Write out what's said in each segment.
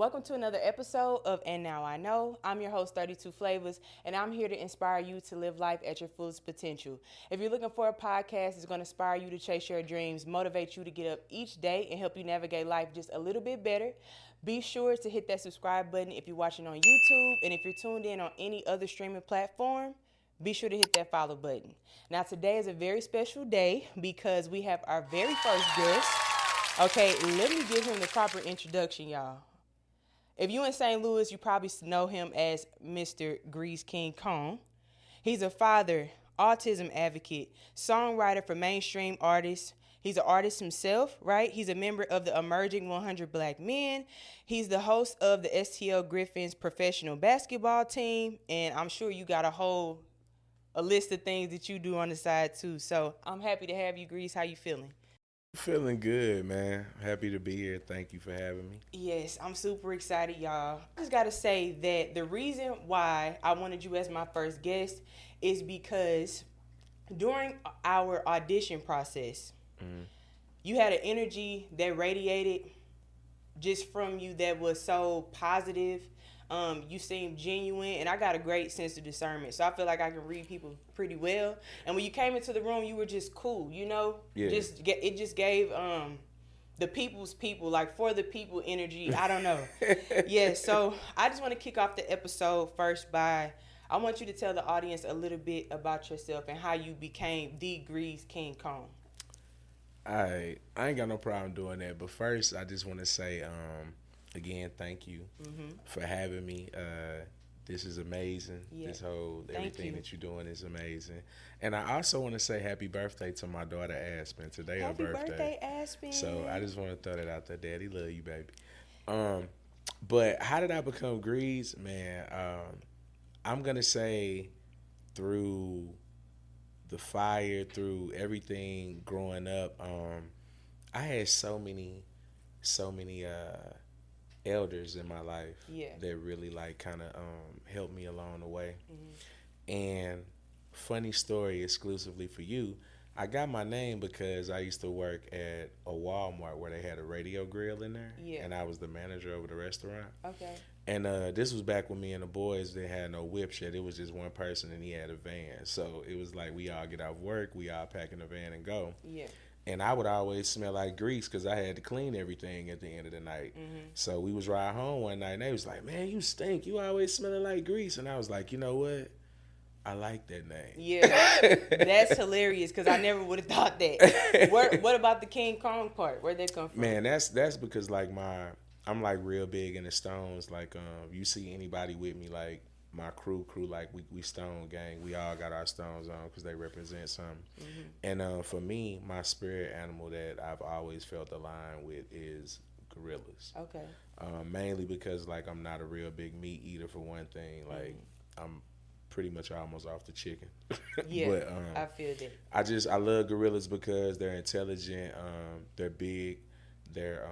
Welcome to another episode of And Now I Know. I'm your host, 32 Flavazz, and I'm here to inspire you to live life at your fullest potential. If you're looking for a podcast that's going to inspire you to chase your dreams, motivate you to get up each day, and help you navigate life just a little bit better, be sure to hit that subscribe button if you're watching on YouTube, and if you're tuned in on any other streaming platform, be sure to hit that follow button. Now, today is a very special day because we have our very first guest. Okay, let me give him the proper introduction, y'all. If you're in St. Louis, you probably know him as Mr. Greze King Kong. He's a father, autism advocate, songwriter for mainstream artists. He's an artist himself, right? He's a member of the Emerging 100 Black Men. He's the host of the STL Griffins professional basketball team. And I'm sure you got a list of things that you do on the side too. So I'm happy to have you, Greze. How you feeling? Feeling good, man. Happy to be here. Thank you for having me. Yes, I'm super excited, y'all. I just got to say that the reason why I wanted you as my first guest is because during our audition process, you had an energy that radiated just from you that was so positive. You seemed genuine, and I got a great sense of discernment, so I feel like I can read people pretty well. And when you came into the room, you were just cool, you know. Yeah. It just gave the people's people, like for the people energy. I don't know. Yeah. So I just want to kick off the episode first by I want you to tell the audience a little bit about yourself and how you became the Greze King Kong. I ain't got no problem doing that, but first I just want to say again, thank you for having me. This is amazing. Yeah. Everything that you're doing is amazing. And I also want to say happy birthday to my daughter, Aspen. Today her birthday. Happy birthday, Aspen. So I just want to throw that out there. Daddy love you, baby. But how did I become Greze? Man, I'm going to say through the fire, through everything growing up, I had so many elders in my life that really like kind of helped me along the way. And funny story exclusively for you, I got my name because I used to work at a Walmart where they had a radio grill in there, and I was the manager over the restaurant. Okay. And this was back when me and the boys, they had no whip yet. It was just one person and he had a van. So it was like we all get out of work, we all pack in the van and go. Yeah. And I would always smell like grease because I had to clean everything at the end of the night. So we was riding home one night and they was like, man, you stink. You always smelling like grease. And I was like, you know what? I like that name. Yeah, that's hilarious because I never would have thought that. What about the King Kong part? Where'd that come from? Man, that's because like I'm like real big in the Stones. Like you see anybody with me, like my crew, like we Stone gang. We all got our Stones on because they represent something. And for me, my spirit animal that I've always felt aligned with is gorillas. Okay. Mainly because like I'm not a real big meat eater for one thing. Like I'm pretty much almost off the chicken. Yeah, but, I feel that. I love gorillas because they're intelligent. They're big. They're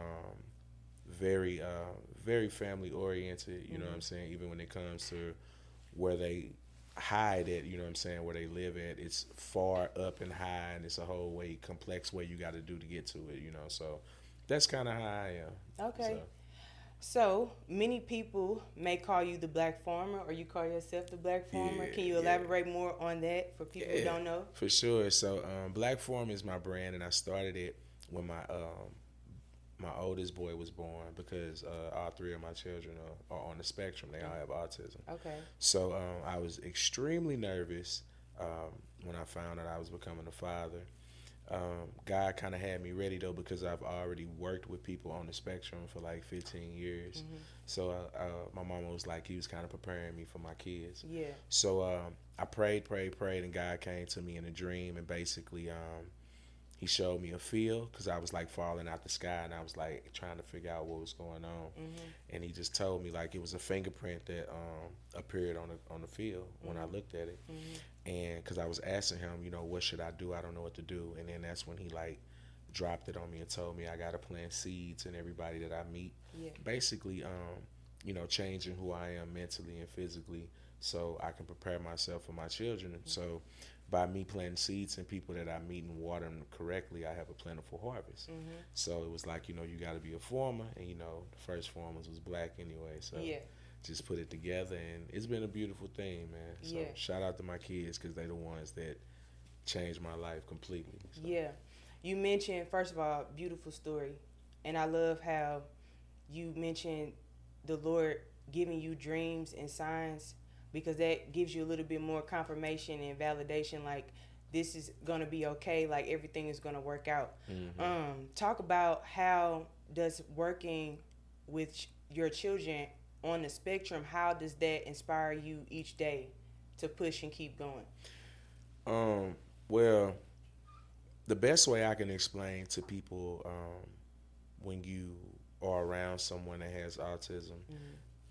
very very family oriented. You know what I'm saying? Even when it comes to where they hide at, you know what I'm saying, where they live at, it's far up and high, and it's a whole way complex way you got to do to get to it, you know. So that's kind of how I am. Okay. So many people may call you the Black Farmer, or you call yourself the Black Farmer. Can you elaborate more on that for people who don't know? For sure. So Black Farmer is my brand, and I started it when my oldest boy was born because all three of my children are on the spectrum. They all have autism. Okay. So I was extremely nervous when I found out I was becoming a father. God kind of had me ready though because I've already worked with people on the spectrum for like 15 years. So my mama was like, he was kind of preparing me for my kids. Yeah. So I prayed, and God came to me in a dream, and basically he showed me a field because I was like falling out the sky, and I was like trying to figure out what was going on. And he just told me like it was a fingerprint that appeared on the field when I looked at it. And because I was asking him, you know, what should I do? I don't know what to do. And then that's when he like dropped it on me and told me I got to plant seeds in everybody that I meet. Yeah. Basically, you know, changing who I am mentally and physically so I can prepare myself for my children. So by me planting seeds and people that I meet and water them correctly, I have a plentiful harvest. So it was like, you got to be a farmer, and the first farmers was black anyway. So just put it together, and it's been a beautiful thing, man. So shout out to my kids, because they're the ones that changed my life completely. So. Yeah. You mentioned, first of all, beautiful story. And I love how you mentioned the Lord giving you dreams and signs, because that gives you a little bit more confirmation and validation, like this is going to be okay, like everything is going to work out. Talk about how does working with your children on the spectrum, how does that inspire you each day to push and keep going? Well, the best way I can explain to people, when you are around someone that has autism,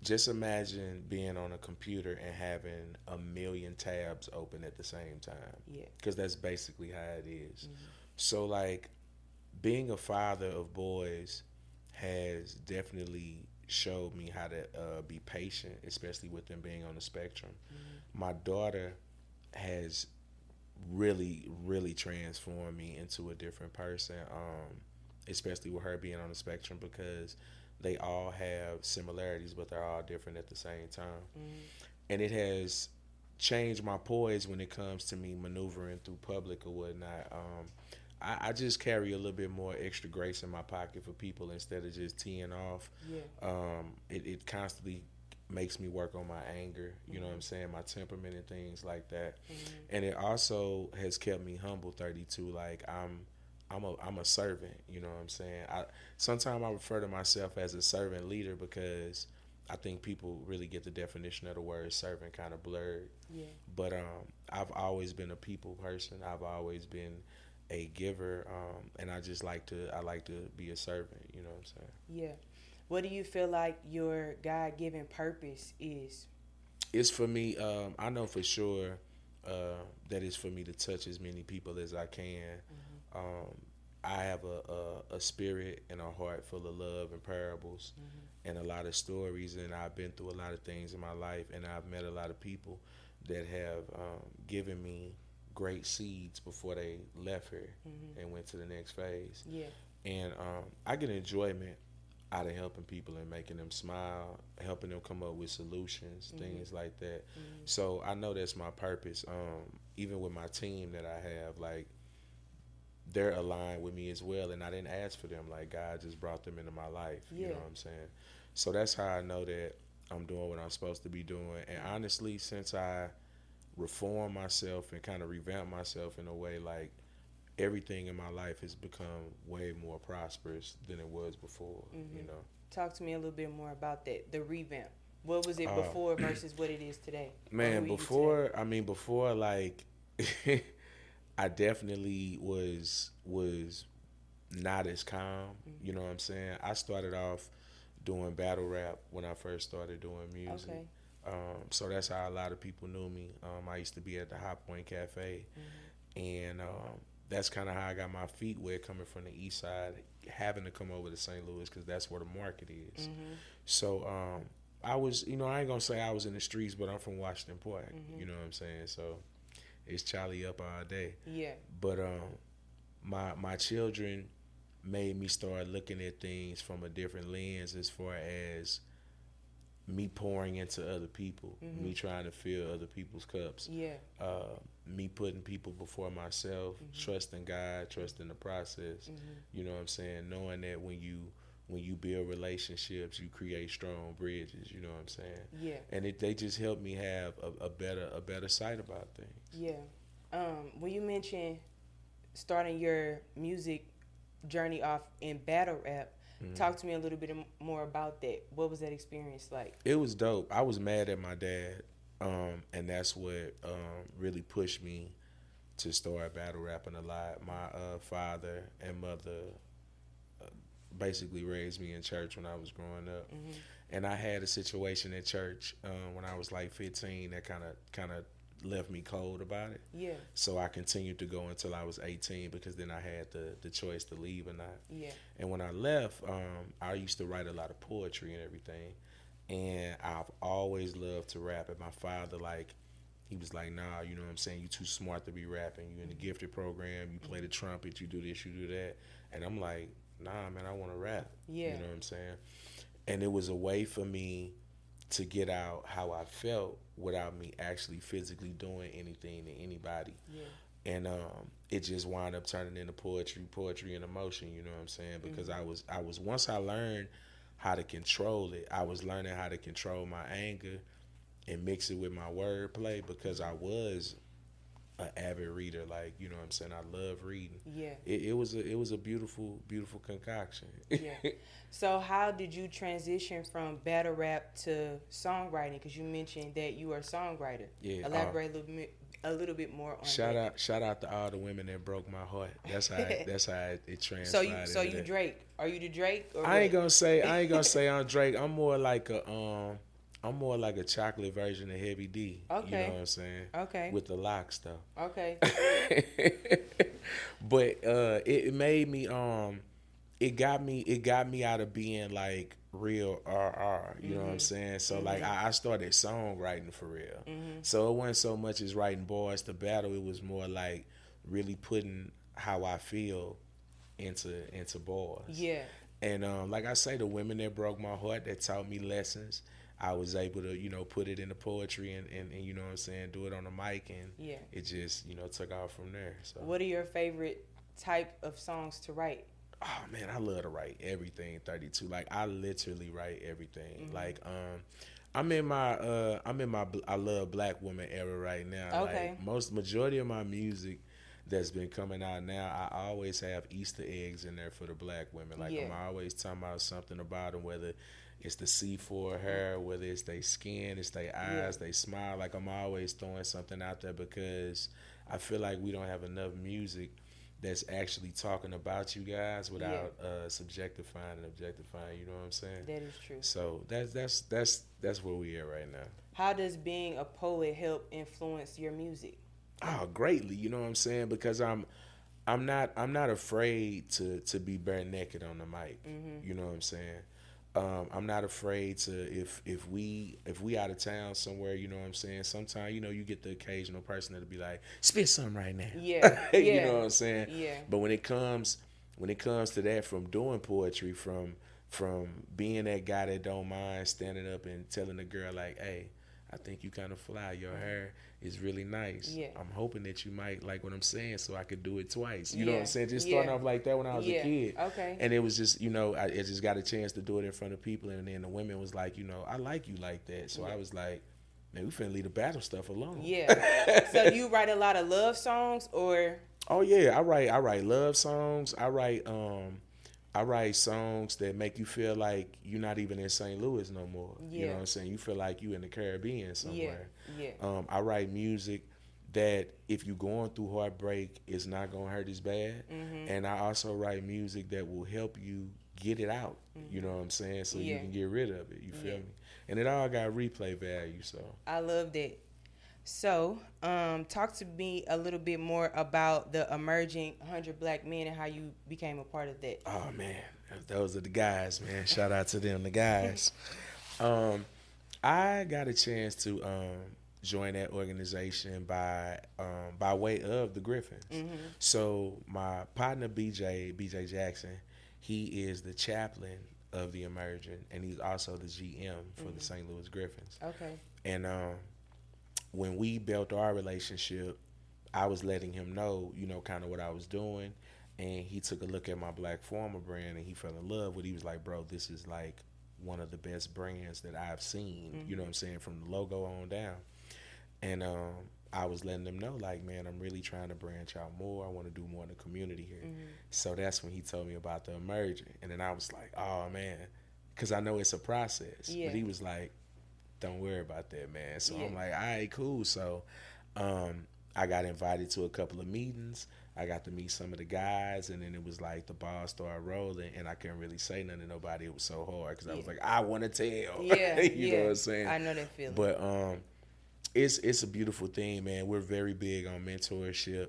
just imagine being on a computer and having a million tabs open at the same time. Yeah. Because that's basically how it is. So, like, being a father of boys has definitely showed me how to be patient, especially with them being on the spectrum. My daughter has really, really transformed me into a different person, especially with her being on the spectrum, because they all have similarities, but they're all different at the same time. And it has changed my poise when it comes to me maneuvering through public or whatnot. I just carry a little bit more extra grace in my pocket for people instead of just teeing off. It constantly makes me work on my anger, you know what I'm saying, my temperament and things like that. And it also has kept me humble, 32. Like, I'm a servant, you know what I'm saying. Sometimes I refer to myself as a servant leader, because I think people really get the definition of the word servant kind of blurred. But I've always been a people person. I've always been a giver, and I like to be a servant, you know what I'm saying. What do you feel like your God-given purpose is? It's for me, I know for sure that it's for me to touch as many people as I can. I have a spirit and a heart full of love and parables and a lot of stories, and I've been through a lot of things in my life, and I've met a lot of people that have given me great seeds before they left here and went to the next phase. And I get enjoyment out of helping people and making them smile, helping them come up with solutions, things like that. So I know that's my purpose. Even with my team that I have, like, they're aligned with me as well, and I didn't ask for them. Like, God just brought them into my life. You know what I'm saying? So that's how I know that I'm doing what I'm supposed to be doing. And honestly, since I reformed myself and kind of revamped myself in a way, like, everything in my life has become way more prosperous than it was before, you know. Talk to me a little bit more about that, the revamp. What was it before versus what it is today? Man, before, like, I definitely was not as calm, you know what I'm saying? I started off doing battle rap when I first started doing music. So that's how a lot of people knew me. I used to be at the High Point Cafe, and that's kind of how I got my feet wet, coming from the east side, having to come over to St. Louis, because that's where the market is. So I was, I ain't going to say I was in the streets, but I'm from Washington Park, you know what I'm saying? So it's Charlie up all day. But my children made me start looking at things from a different lens, as far as me pouring into other people, me trying to fill other people's cups, me putting people before myself, trusting God, trusting the process, you know what I'm saying, knowing that when you build relationships, you create strong bridges, you know what I'm saying. And they just helped me have a better sight about things. When you mentioned starting your music journey off in battle rap, talk to me a little bit more about that. What was that experience like? It was dope. I was mad at my dad, and that's what really pushed me to start battle rapping a lot. My father and mother basically raised me in church when I was growing up, and I had a situation at church when I was like 15 that kind of left me cold about it. So I continued to go until I was 18, because then I had the choice to leave or not. And when I left, I used to write a lot of poetry and everything, and I've always loved to rap. And my father, like, He was like, nah, you know what I'm saying? You too smart to be rapping. You in the gifted program. You play the trumpet. You do this, you do that. And I'm like, nah, man, I want to rap. Yeah. You know what I'm saying? And it was a way for me to get out how I felt without me actually physically doing anything to anybody. Yeah. And it just wound up turning into poetry and emotion, you know what I'm saying? Because I was once I learned how to control it, I was learning how to control my anger and mix it with my wordplay, because I was an avid reader, like, you know what I'm saying? I love reading. Yeah. It was a beautiful concoction. Yeah. So how did you transition from battle rap to songwriting? Because you mentioned that you are a songwriter. Yeah. Elaborate a little bit more on that. Shout out to all the women that broke my heart. That's how it transpired. So you Drake? Are you the Drake? Or I ain't gonna say I'm Drake. I'm more like a chocolate version of Heavy D. Okay. You know what I'm saying? Okay. With the locks though. Okay. But it made me it got me out of being like real RR. You know what I'm saying? So like I started songwriting for real. So it wasn't so much as writing bars to battle. It was more like really putting how I feel into bars. Yeah. And like I say, the women that broke my heart, that taught me lessons, I was able to, you know, put it into poetry and you know what I'm saying, do it on the mic, and it just, you know, took off from there. So what are your favorite type of songs to write? Oh man, I love to write everything. 32, like I literally write everything. Like I'm in my I love black woman era right now. Okay. Like majority of my music that's been coming out now, I always have Easter eggs in there for the black women. Like I'm always talking about something about them, whether it's the C4 hair, whether it's their skin, it's their eyes, they smile. Like I'm always throwing something out there, because I feel like we don't have enough music that's actually talking about you guys without subjectifying and objectifying. You know what I'm saying? That is true. So that's where we are right now. How does being a poet help influence your music? Oh, greatly. You know what I'm saying? Because I'm not afraid to be bare naked on the mic. You know what I'm saying? I'm not afraid to, if we out of town somewhere, you know what I'm saying? Sometimes, you know, you get the occasional person that'll be like, spit something right now. Yeah. You know what I'm saying? Yeah. But when it comes to that, from doing poetry, from being that guy that don't mind standing up and telling the girl like, hey, I think you kind of fly. Your hair is really nice. Yeah. I'm hoping that you might like what I'm saying, so I could do it twice. You know what I'm saying? Just starting off like that when I was a kid. Okay. And it was just, you know, I just got a chance to do it in front of people, and then the women was like, you know, I like you like that. So I was like, man, we finna leave the battle stuff alone. Yeah. So you write a lot of love songs, or? Oh yeah, I write love songs. I write songs that make you feel like you're not even in St. Louis no more. Yeah. You know what I'm saying? You feel like you in the Caribbean somewhere. Yeah. I write music that if you're going through heartbreak, it's not going to hurt as bad. And I also write music that will help you get it out. You know what I'm saying? So you can get rid of it. You feel me? And it all got replay value. So I love that. So, talk to me a little bit more about the emerging 100 Black Men and how you became a part of that. Oh man, those are the guys, man. Shout out to them, the guys. I got a chance to join that organization by way of the Griffins. So my partner BJ Jackson, he is the chaplain of the Emerging, and he's also the GM for the St. Louis Griffins. Okay. And when we built our relationship, I was letting him know, you know, kind of what I was doing, and he took a look at my Black Former brand and he fell in love with it. He was like, bro, this is like one of the best brands that I've seen, you know what I'm saying, from the logo on down. And I was letting him know, like, man, I'm really trying to branch out more. I want to do more in the community here. So that's when he told me about the Emerging. And then I was like, oh, man, because I know it's a process. But he was like, don't worry about that, man. So I'm like, all right, cool. So I got invited to a couple of meetings. I got to meet some of the guys, and then it was like the ball started rolling, and I couldn't really say nothing to nobody. It was so hard because I was like, I want to tell. You know what I'm saying? I know that feeling. But it's a beautiful thing, man. We're very big on mentorship,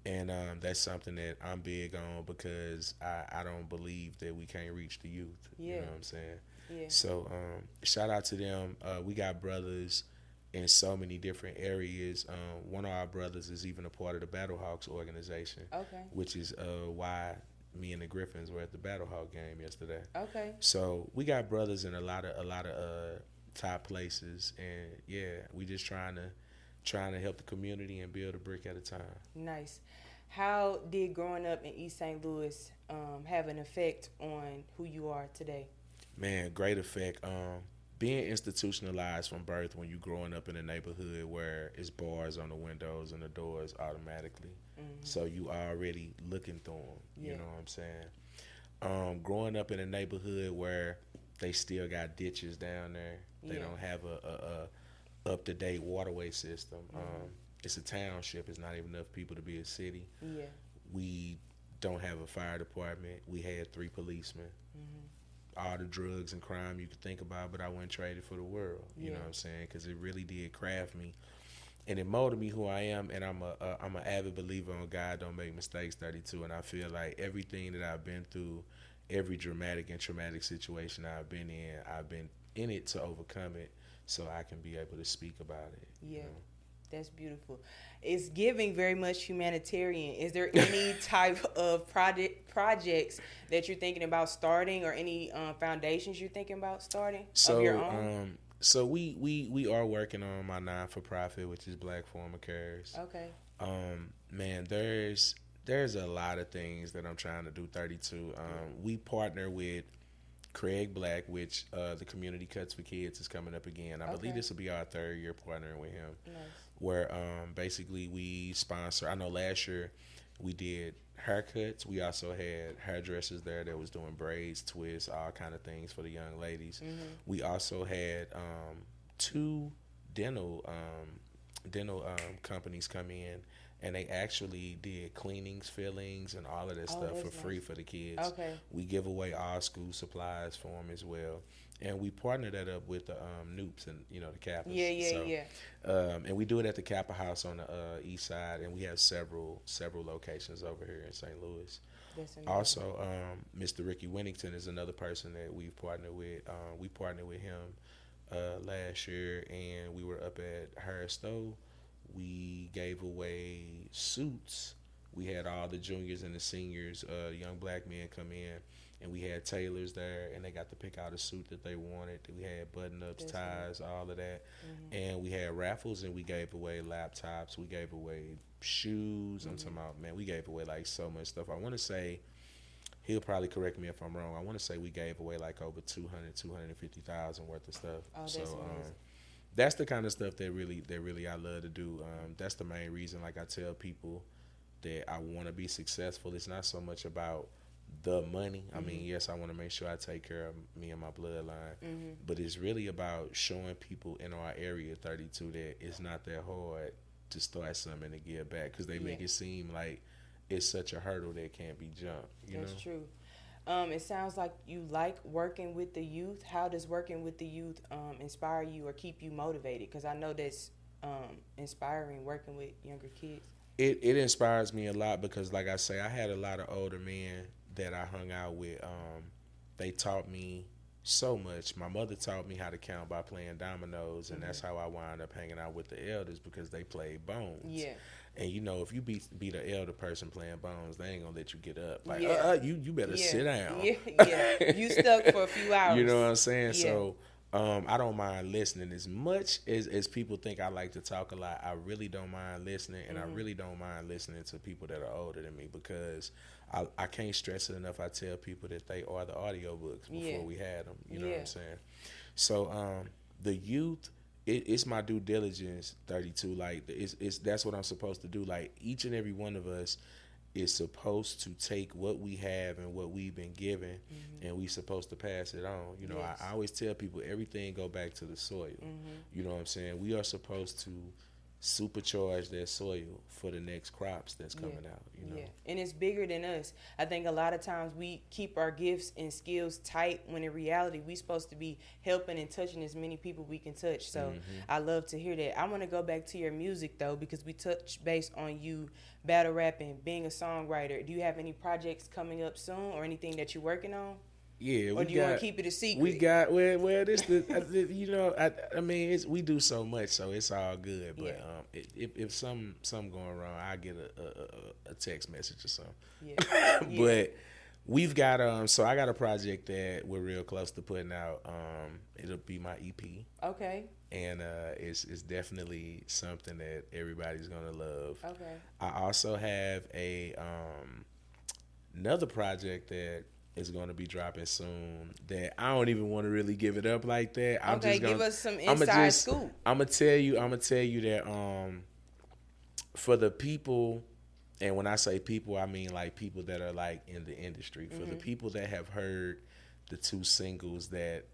and that's something that I'm big on, because I don't believe that we can't reach the youth. You know what I'm saying? Yeah. So shout out to them. We got brothers in so many different areas. One of our brothers is even a part of the Battlehawks organization, which is why me and the Griffins were at the Battlehawk game yesterday. Okay. So we got brothers in a lot of top places, and yeah, we just trying to help the community and build a brick at a time. Nice. How did growing up in East St. Louis have an effect on who you are today? Man, great effect. Being institutionalized from birth when you growing up in a neighborhood where it's bars on the windows and the doors automatically. So you already looking through them. You know what I'm saying? Growing up in a neighborhood where they still got ditches down there. They don't have a up-to-date waterway system. It's a township. It's not even enough people to be a city. Yeah. We don't have a fire department. We had 3 policemen. All the drugs and crime you could think about, but I wouldn't trade it for the world. You know what I'm saying? Because it really did craft me, and it molded me who I am. And I'm an avid believer on God don't make mistakes 32. And I feel like everything that I've been through, every dramatic and traumatic situation I've been in it to overcome it, so I can be able to speak about it. Yeah. You know? That's beautiful. It's giving very much humanitarian. Is there any type of projects that you're thinking about starting, or any foundations you're thinking about starting of your own? So we are working on my non-for-profit, which is Black Former Cares. Okay. Man, there's a lot of things that I'm trying to do. 32. We partner with Craig Black, which the Community Cuts for Kids is coming up again. I believe this will be our 3rd year partnering with him. Nice. Where basically we sponsor. I know last year we did haircuts. We also had hairdressers there that was doing braids, twists, all kind of things for the young ladies. We also had 2 dental companies come in, and they actually did cleanings, fillings, and all of that stuff for free for the kids. Okay. We give away all school supplies for them as well. And we partner that up with the Noops and, the Kappas. And we do it at the Kappa House on the east side, and we have several locations over here in St. Louis. Also, Mr. Ricky Winnington is another person that we've partnered with. We partnered with him last year, and we were up at Harris Stowe. We gave away suits. We had all the juniors and the seniors, young black men come in, and we had tailors there, and they got to pick out a suit that they wanted. We had button-ups, ties, all of that. And we had raffles, and we gave away laptops. We gave away shoes. I'm talking about, man, we gave away like so much stuff. I want to say, he'll probably correct me if I'm wrong, I want to say we gave away like over 250,000 worth of stuff. That's amazing. That's the kind of stuff that really I love to do. That's the main reason, like I tell people, that I want to be successful. It's not so much about the money. I mean, yes, I want to make sure I take care of me and my bloodline, but it's really about showing people in our area 32 that it's not that hard to start something to give back, because they make it seem like it's such a hurdle that can't be jumped. That's true. It sounds like you like working with the youth. How does working with the youth inspire you or keep you motivated? Because I know that's inspiring, working with younger kids. It inspires me a lot because, like I say, I had a lot of older men that I hung out with. They taught me so much. My mother taught me how to count by playing dominoes, and that's how I wound up hanging out with the elders, because they played bones. Yeah. And if you be the elder person playing bones, they ain't gonna let you get up. Like, you better sit down. Yeah. You stuck for a few hours. You know what I'm saying? Yeah. So I don't mind listening as much as people think I like to talk a lot. I really don't mind listening, and I really don't mind listening to people that are older than me, because I can't stress it enough. I tell people that they are the audiobooks before we had them. You know what I'm saying? So the youth, it's my due diligence, 32. Like, it's that's what I'm supposed to do. Like, each and every one of us is supposed to take what we have and what we've been given, and we supposed to pass it on. I always tell people everything go back to the soil. You know what I'm saying? We are supposed to supercharge that soil for the next crops that's coming out. And it's bigger than us. I think a lot of times we keep our gifts and skills tight, when in reality we supposed to be helping and touching as many people we can touch. So I love to hear that. I want to go back to your music though, because we touched base on you battle rapping, being a songwriter. Do you have any projects coming up soon or anything that you're working on? Yeah, or do you want to keep it a secret? We got this the you know I mean we do so much, so it's all good. But if something going wrong, I get a text message or something. Yeah. But we've got so I got a project that we're real close to putting out. It'll be my EP. Okay. And it's definitely something that everybody's gonna love. Okay. I also have another project that is going to be dropping soon that I don't even want to really give it up like that. Give us some inside scoop. I'm gonna tell you that for the people, and when I say people, I mean like people that are like in the industry. For the people that have heard the 2 singles that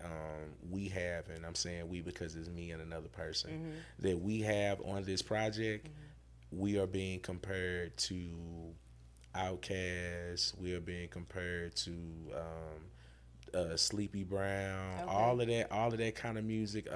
we have, and I'm saying we because it's me and another person that we have on this project, we are being compared to Outkast. We are being compared to Sleepy Brown. Okay. All of that kind of music.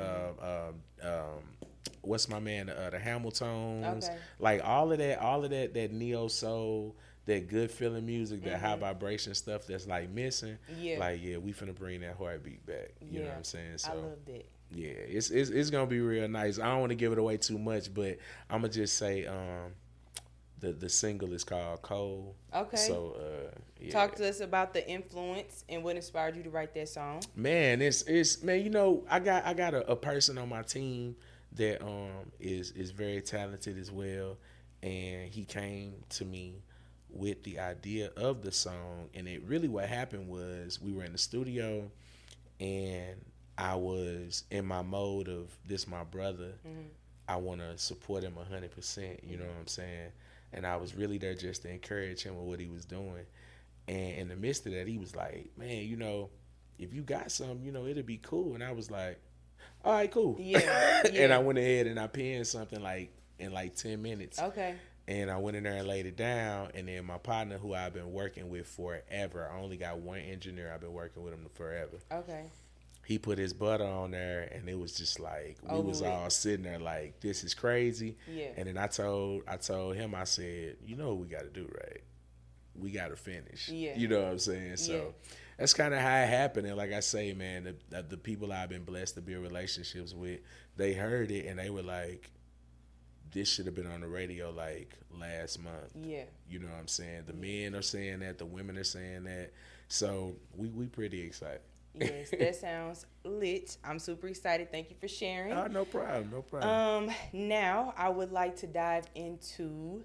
What's my man? The Hamiltons. Okay. Like all of that neo soul, that good feeling music, that high vibration stuff that's like missing. Yeah. Like we finna bring that heartbeat back. You know what I'm saying? So I love that. Yeah, it's gonna be real nice. I don't want to give it away too much, but I'm gonna just say the single is called Cold. Okay. So talk to us about the influence and what inspired you to write that song. Man, it's man, you know, I got a person on my team that is very talented as well, and he came to me with the idea of the song. And it really, what happened was we were in the studio and I was in my mode of this my brother. I want to support him 100%, you know what I'm saying? And I was really there just to encourage him with what he was doing. And in the midst of that, he was like, man, you know, if you got something, you know, it'd be cool. And I was like, all right, cool. Yeah. And I went ahead and I penned something like in like 10 minutes. Okay. And I went in there and laid it down. And then my partner, who I've been working with forever, I only got one engineer. I've been working with him forever. Okay. He put his butter on there, and it was just like we was all sitting there like, this is crazy. Yeah. And then I told him, I said, you know what we got to do, right? We got to finish. Yeah. You know what I'm saying? So that's kind of how it happened. And like I say, man, the people I've been blessed to build relationships with, they heard it and they were like, this should have been on the radio like last month. Yeah. You know what I'm saying? The men are saying that, the women are saying that. So we pretty excited. Yes, that sounds lit. I'm super excited. Thank you for sharing. No problem, no problem. Now I would like to dive into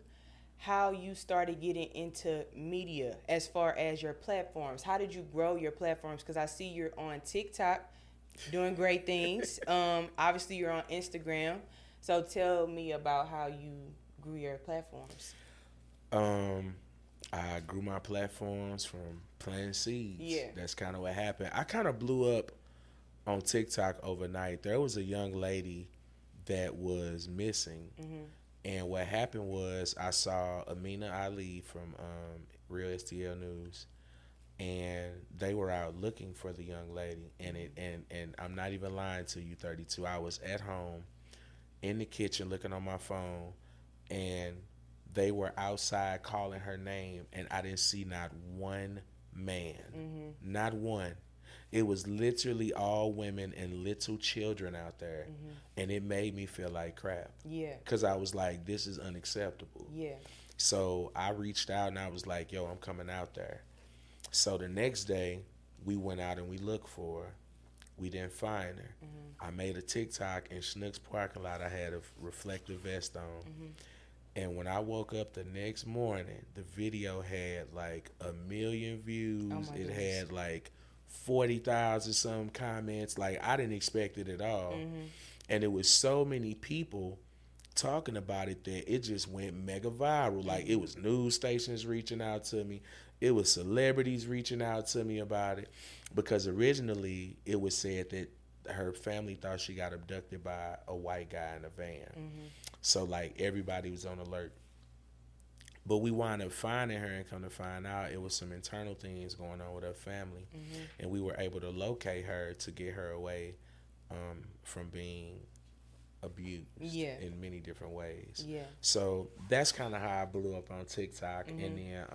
how you started getting into media as far as your platforms. How did you grow your platforms? Because I see you're on TikTok doing great things. Obviously, you're on Instagram. So tell me about how you grew your platforms. I grew my platforms from planting seeds. Yeah. That's kind of what happened. I kind of blew up on TikTok overnight. There was a young lady that was missing. Mm-hmm. And what happened was I saw Amina Ali from Real STL News, and they were out looking for the young lady. And I'm not even lying to you, 32. I was at home in the kitchen looking on my phone, and they were outside calling her name, and I didn't see not one man. Mm-hmm. Not one. It was literally all women and little children out there, and it made me feel like crap. Yeah. Because I was like, this is unacceptable. Yeah. So I reached out, and I was like, yo, I'm coming out there. So the next day, we went out and we looked for her. We didn't find her. Mm-hmm. I made a TikTok in Schnucks parking lot. I had a reflective vest on. Mm-hmm. And when I woke up the next morning, the video had like 1 million views. Oh, it had like 40,000 some comments. Like, I didn't expect it at all. Mm-hmm. And it was so many people talking about it that it just went mega viral. Like, it was news stations reaching out to me. It was celebrities reaching out to me about it. Because originally it was said that her family thought she got abducted by a white guy in a van. Mm-hmm. So, like, everybody was on alert. But we wound up finding her, and come to find out it was some internal things going on with her family. Mm-hmm. And we were able to locate her to get her away from being abused in many different ways. Yeah. So that's kind of how I blew up on TikTok. Mm-hmm. And then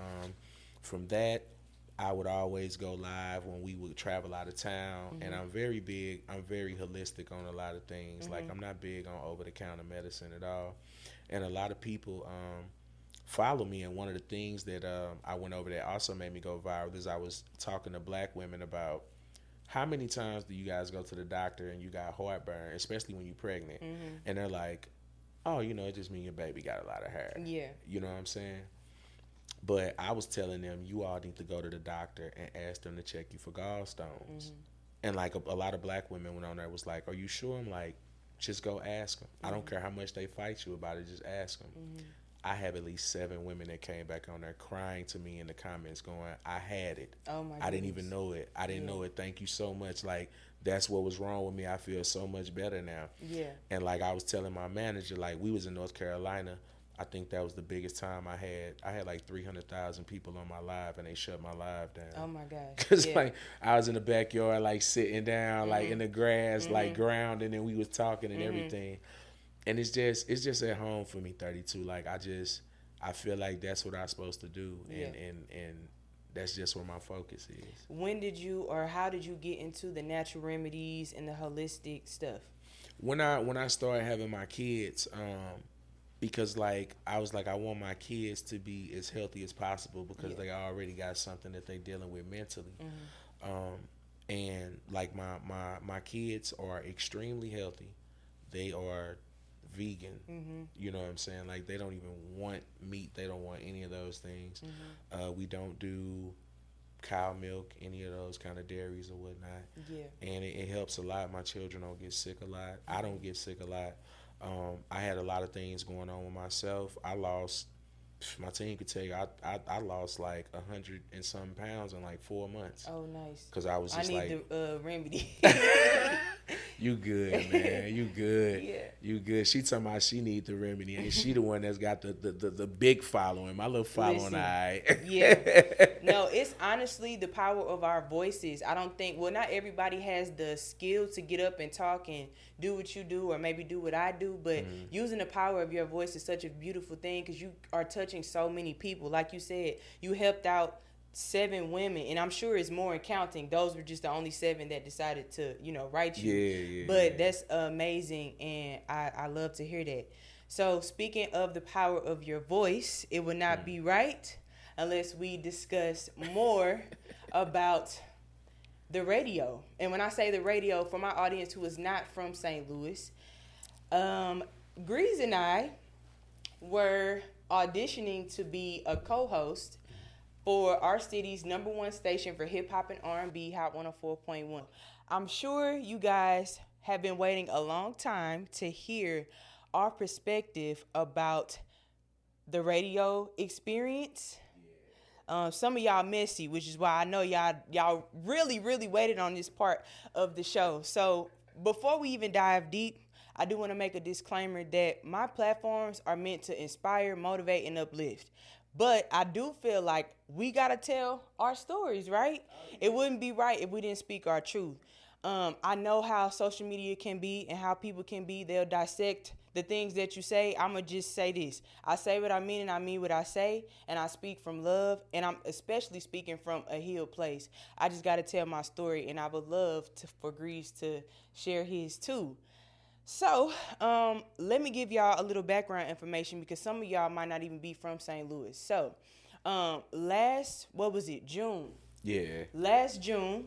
from that, I would always go live when we would travel out of town. And I'm very holistic on a lot of things. Like, I'm not big on over-the-counter medicine at all. And a lot of people follow me. And one of the things that I went over that also made me go viral is I was talking to black women about how many times do you guys go to the doctor and you got heartburn, especially when you're pregnant. And they're like, oh, it just means your baby got a lot of hair. Yeah. You know what I'm saying? But I was telling them, you all need to go to the doctor and ask them to check you for gallstones. And like a lot of black women went on there was like, are you sure? I'm like, just go ask them. I don't care how much they fight you about it, just ask them. I have at least 7 women that came back on there crying to me in the comments going, I had it. Oh my I didn't even know it. I didn't know it. Thank you so much. Like, that's what was wrong with me. I feel so much better now. Yeah. And like I was telling my manager, like, we was in North Carolina. I think that was the biggest time I had like 300,000 people on my live, and they shut my live down. Oh my gosh. Cause like I was in the backyard, like sitting down, like in the grass, like grounding, and we was talking and everything. And it's just at home for me, 32. Like I feel like that's what I'm supposed to do, and that's just where my focus is. When did you, or how did you get into the natural remedies and the holistic stuff? When I started having my kids, because like I was like, I want my kids to be as healthy as possible because they already got something that they dealing with mentally. And like my kids are extremely healthy. They are vegan. You know what I'm saying? Like, they don't even want meat. They don't want any of those things. We don't do cow milk, any of those kind of dairies or whatnot. Yeah. And it helps a lot. My children don't get sick a lot. I don't get sick a lot. I had a lot of things going on with myself. I lost, my team could tell you, I lost like 100 and some pounds in like 4 months. Oh, nice. Because I was just I need the remedy. You good, man. You good. Yeah. You good. She talking about she need the remedy, and she the one that's got the big following. My little following, all right. Yeah. No, it's honestly the power of our voices. I don't think, well, not everybody has the skill to get up and talk and do what you do, or maybe do what I do, but using the power of your voice is such a beautiful thing because you are touching so many people. Like you said, you helped out 7 women, and I'm sure it's more in counting. Those were just the only 7 that decided to, write you. Yeah. But that's amazing, and I love to hear that. So speaking of the power of your voice, it would not be right unless we discuss more about the radio. And when I say the radio, for my audience who is not from St. Louis, Greze and I were auditioning to be a co-host for our city's #1 station for hip hop and R&B, Hot 104.1. I'm sure you guys have been waiting a long time to hear our perspective about the radio experience. Some of y'all messy, which is why I know y'all really, really waited on this part of the show. So before we even dive deep, I do want to make a disclaimer that my platforms are meant to inspire, motivate, and uplift. But I do feel like we got to tell our stories, right? It wouldn't be right if we didn't speak our truth. I know how social media can be and how people can be. They'll dissect the things that you say. I'm going to just say this. I say what I mean, and I mean what I say, and I speak from love, and I'm especially speaking from a healed place. I just got to tell my story, and I would love for Greze to share his too. So, let me give y'all a little background information because some of y'all might not even be from St. Louis. So, June? Yeah. Last June,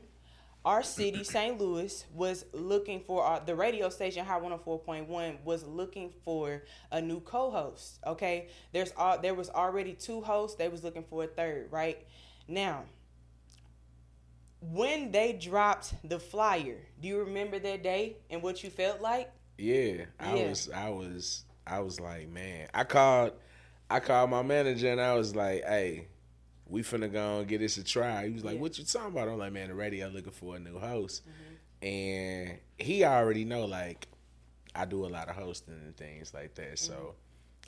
our city, St. Louis, was looking for, the radio station, Hot 104.1, was looking for a new co-host, okay? There was already 2 hosts. They was looking for a third, right? Now, when they dropped the flyer, do you remember that day and what you felt like? Yeah, I was like, man, I called my manager and I was like, hey, we finna go and get this a try. He was like, what you talking about? I'm like, man, the radio looking for a new host. And he already know, like, I do a lot of hosting and things like that. So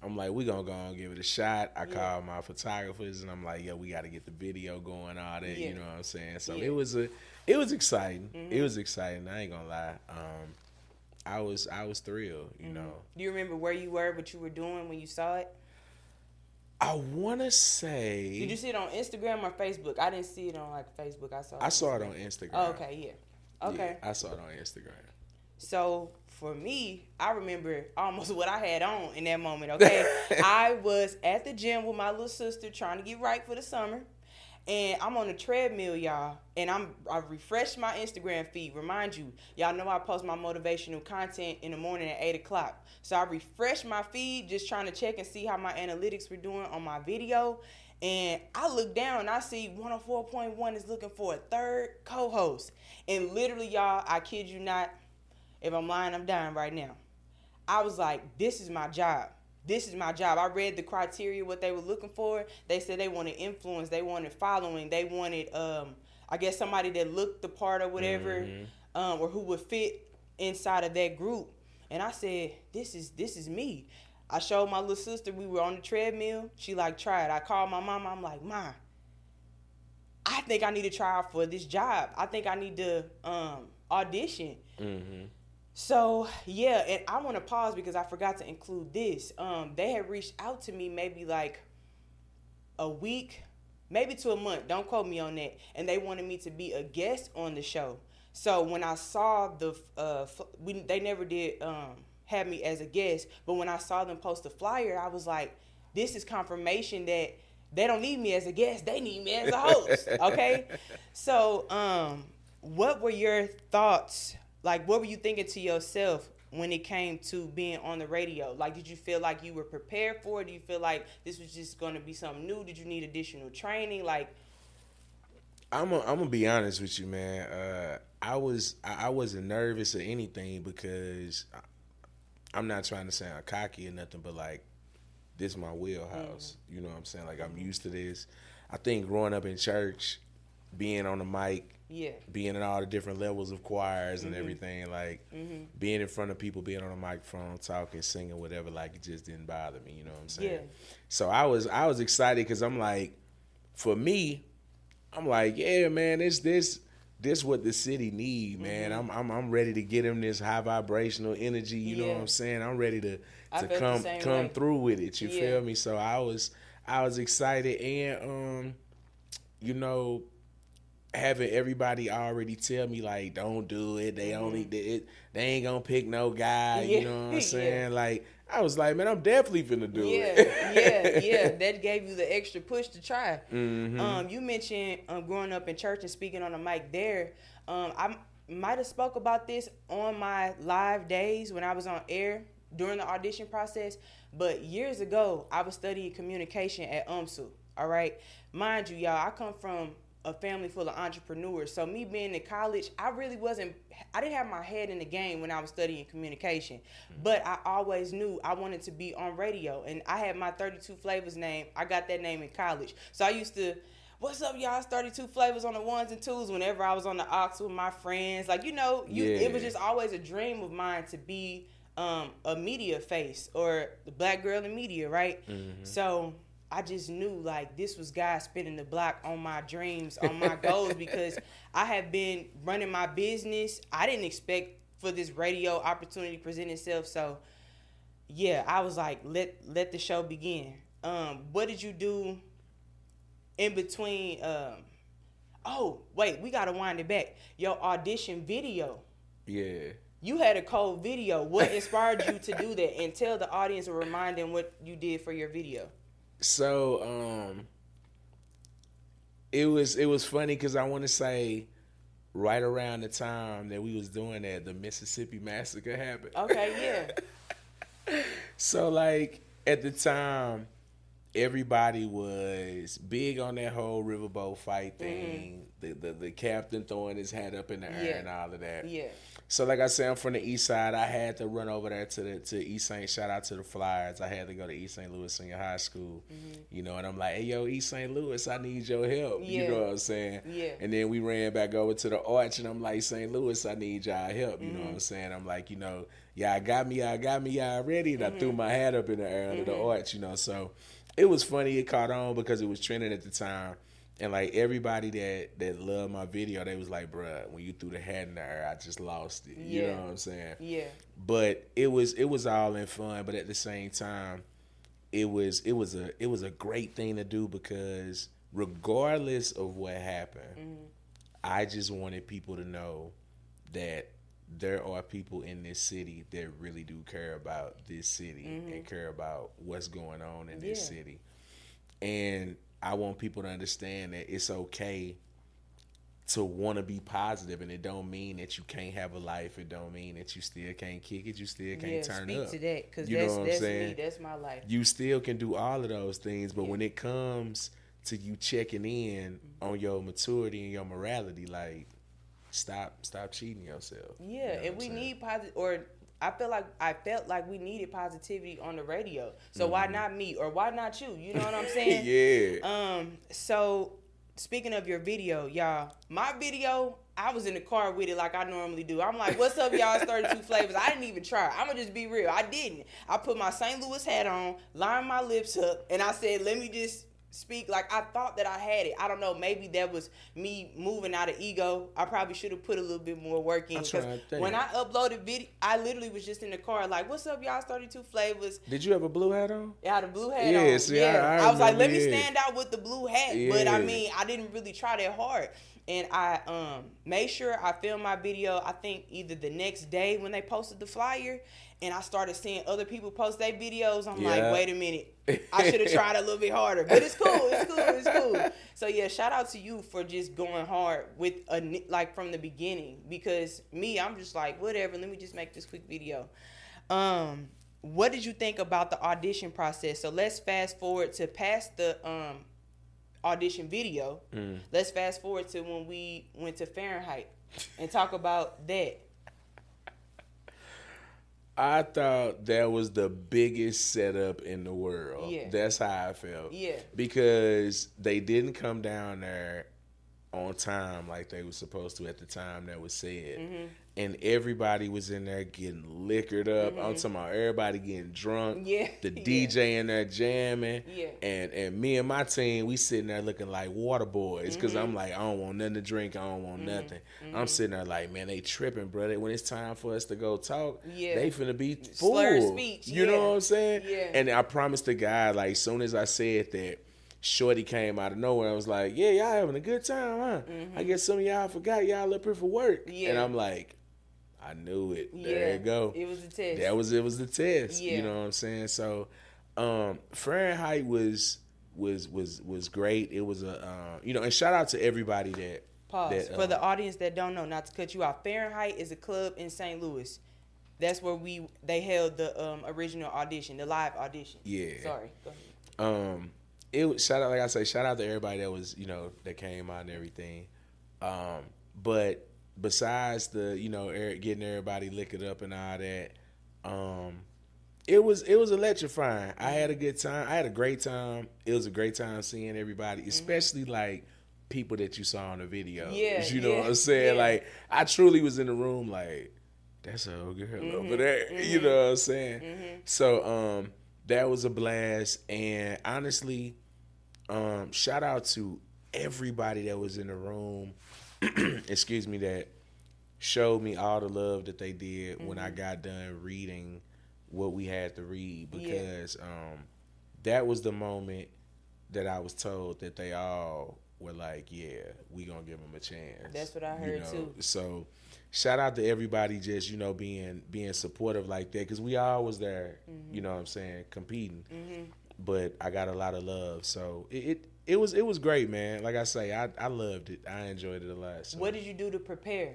I'm like, we gonna go and give it a shot. I called my photographers and I'm like, yo, we gotta get the video going, all that, you know what I'm saying? So it was exciting. It was exciting. I ain't gonna lie. I was thrilled, you know. Do you remember where you were, what you were doing when you saw it? I want to say. Did you see it on Instagram or Facebook? I didn't see it on like Facebook. I saw it on Instagram. Oh, okay, yeah. Okay. Yeah, I saw it on Instagram. So for me, I remember almost what I had on in that moment, okay? I was at the gym with my little sister trying to get right for the summer. And I'm on the treadmill, y'all, and I refreshed my Instagram feed. Remind you, y'all know I post my motivational content in the morning at 8 o'clock. So I refreshed my feed just trying to check and see how my analytics were doing on my video. And I look down and I see 104.1 is looking for a third co-host. And literally, y'all, I kid you not, if I'm lying, I'm dying right now. I was like, this is my job. This is my job. I read the criteria, what they were looking for. They said they wanted influence. They wanted following. They wanted, I guess, somebody that looked the part or whatever, or who would fit inside of that group. And I said, this is me. I showed my little sister. We were on the treadmill. She like, try it. I called my mama. I'm like, Ma, I think I need to try out for this job. I think I need to audition. Mm-hmm. So, yeah, and I want to pause because I forgot to include this. They had reached out to me maybe like a week, maybe to a month. Don't quote me on that. And they wanted me to be a guest on the show. So when I saw they never did have me as a guest, but when I saw them post the flyer, I was like, this is confirmation that they don't need me as a guest. They need me as a host, okay? So what were your thoughts? Like, what were you thinking to yourself when it came to being on the radio? Like, did you feel like you were prepared for it? Do you feel like this was just going to be something new? Did you need additional training? Like, I'm gonna be honest with you, man. I wasn't nervous or anything because I'm not trying to sound cocky or nothing, but like, this is my wheelhouse. Mm-hmm. You know what I'm saying? Like, I'm used to this. I think growing up in church, being on the mic, being in all the different levels of choirs and everything, like being in front of people, being on a microphone, talking, singing, whatever, like it just didn't bother me. You know what I'm saying? Yeah. So I was excited because I'm like, for me, I'm like, yeah, man, this what the city need, man. I'm ready to get him this high vibrational energy. You know what I'm saying? I'm ready to come through with it. You feel me? So I was excited, and having everybody already tell me like, don't do it. They they ain't gonna pick no guy. You know what I'm saying? Like, I was like, man, I'm definitely finna do it. Yeah. That gave you the extra push to try. Mm-hmm. You mentioned growing up in church and speaking on the mic there. I might have spoke about this on my live days when I was on air during the audition process. But years ago, I was studying communication at UMSU. All right, mind you, y'all, I come from a family full of entrepreneurs. So me being in college, I didn't have my head in the game when I was studying communication, but I always knew I wanted to be on radio. And I had my 32 Flavors name. I got that name in college. So I used to, what's up, y'all? It's 32 Flavors on the ones and twos whenever I was on the aux with my friends. Like, it was just always a dream of mine to be a media face or the black girl in media, right? Mm-hmm. So I just knew, like, this was God spinning the block on my dreams, on my goals, because I had been running my business. I didn't expect for this radio opportunity to present itself. So, yeah, I was like, let the show begin. What did you do in between? Oh, wait, we got to wind it back. Your audition video. Yeah. You had a cold video. What inspired you to do that? And tell the audience or remind them what you did for your video. So it was funny because I want to say right around the time that we was doing that, the Mississippi Massacre happened. Okay, yeah. So like at the time, everybody was big on that whole riverboat fight thing. Mm-hmm. The captain throwing his hat up in the air and all of that. Yeah. So like I said, I'm from the east side. I had to run over there to East St. Shout out to the Flyers. I had to go to East St. Louis Senior High School. Mm-hmm. And I'm like, hey, yo, East St. Louis, I need your help. Yeah. You know what I'm saying? Yeah. And then we ran back over to the Arch, and I'm like, St. Louis, I need y'all help. You know what I'm saying? I'm like, y'all got me already. And I threw my hat up in the air under the Arch, So it was funny. It caught on because it was trending at the time. And like everybody that loved my video, they was like, bruh, when you threw the hat in the air, I just lost it. You know what I'm saying? Yeah. But it was all in fun. But at the same time, it was a great thing to do because regardless of what happened, I just wanted people to know that there are people in this city that really do care about this city and care about what's going on in this city. And I want people to understand that it's okay to want to be positive, and it don't mean that you can't have a life. It don't mean that you still can't kick it. You still can't turn speak up. To that, because that's me. That's my life. You still can do all of those things, but when it comes to you checking in on your maturity and your morality, like stop cheating yourself. Yeah, and we need positive, or I felt like we needed positivity on the radio. So why not me, or why not you? You know what I'm saying? Yeah. So speaking of your video, y'all, my video, I was in the car with it like I normally do. I'm like, what's up, y'all? It's 32 Flavors. I didn't even try. I'm going to just be real. I didn't. I put my St. Louis hat on, lined my lips up, and I said, let me just speak like I thought that I had it. I don't know. Maybe that was me moving out of ego. I probably should have put a little bit more work in. Because when I uploaded video, I literally was just in the car like, what's up, y'all? 32 Flavors. Did you have a blue hat on? Yeah, I had a blue hat on. See, yeah. I was like, let me stand out with the blue hat. Yeah. But I mean, I didn't really try that hard. And I made sure I filmed my video, I think either the next day when they posted the flyer, and I started seeing other people post their videos. I'm like, wait a minute. I should have tried a little bit harder. But it's cool. It's cool. So, yeah, shout out to you for just going hard with like from the beginning. Because me, I'm just like, whatever, let me just make this quick video. What did you think about the audition process? So let's fast forward to past the audition video. Let's fast forward to when we went to Fahrenheit and talk about that. I thought that was the biggest setup in the world. Yeah. That's how I felt. Yeah. Because they didn't come down there on time like they were supposed to at the time that was said. And everybody was in there getting liquored up. I'm talking about everybody getting drunk. Yeah. The DJ in there jamming. Yeah. And me and my team, we sitting there looking like water boys. Because I'm like, I don't want nothing to drink. I don't want nothing. I'm sitting there like, man, they tripping, brother. When it's time for us to go talk, they finna be full. Slurred speech. You know what I'm saying? Yeah. And I promised the guy, like, as soon as I said that, Shorty came out of nowhere. I was like, yeah, y'all having a good time, huh? I guess some of y'all forgot y'all up here for work. Yeah. And I'm like, I knew it. Yeah. There you go. It was the test. It was the test. Yeah. You know what I'm saying? So Fahrenheit was great. It was a and shout out to everybody that Pause. For the audience that don't know, not to cut you off, Fahrenheit is a club in St. Louis. That's where they held the original audition, the live audition. Yeah. Sorry. Go ahead. It was shout out to everybody that was, that came out and everything. But besides the, getting everybody liquored up and all that, it was electrifying. I had a good time. I had a great time. It was a great time seeing everybody, especially like people that you saw on the video. Yeah. You know what I'm saying? Yeah. Like I truly was in the room like, that's a old girl over there. You know what I'm saying? So that was a blast. And honestly, shout out to everybody that was in the room, excuse me, that showed me all the love that they did when I got done reading what we had to read, because that was the moment that I was told that they all were like, yeah, we gonna give them a chance. That's what I heard too. So shout out to everybody just, being supportive like that, because we all was there, you know what I'm saying, competing. But I got a lot of love. So it was great, man. Like I say, I loved it. I enjoyed it a lot. So. What did you do to prepare?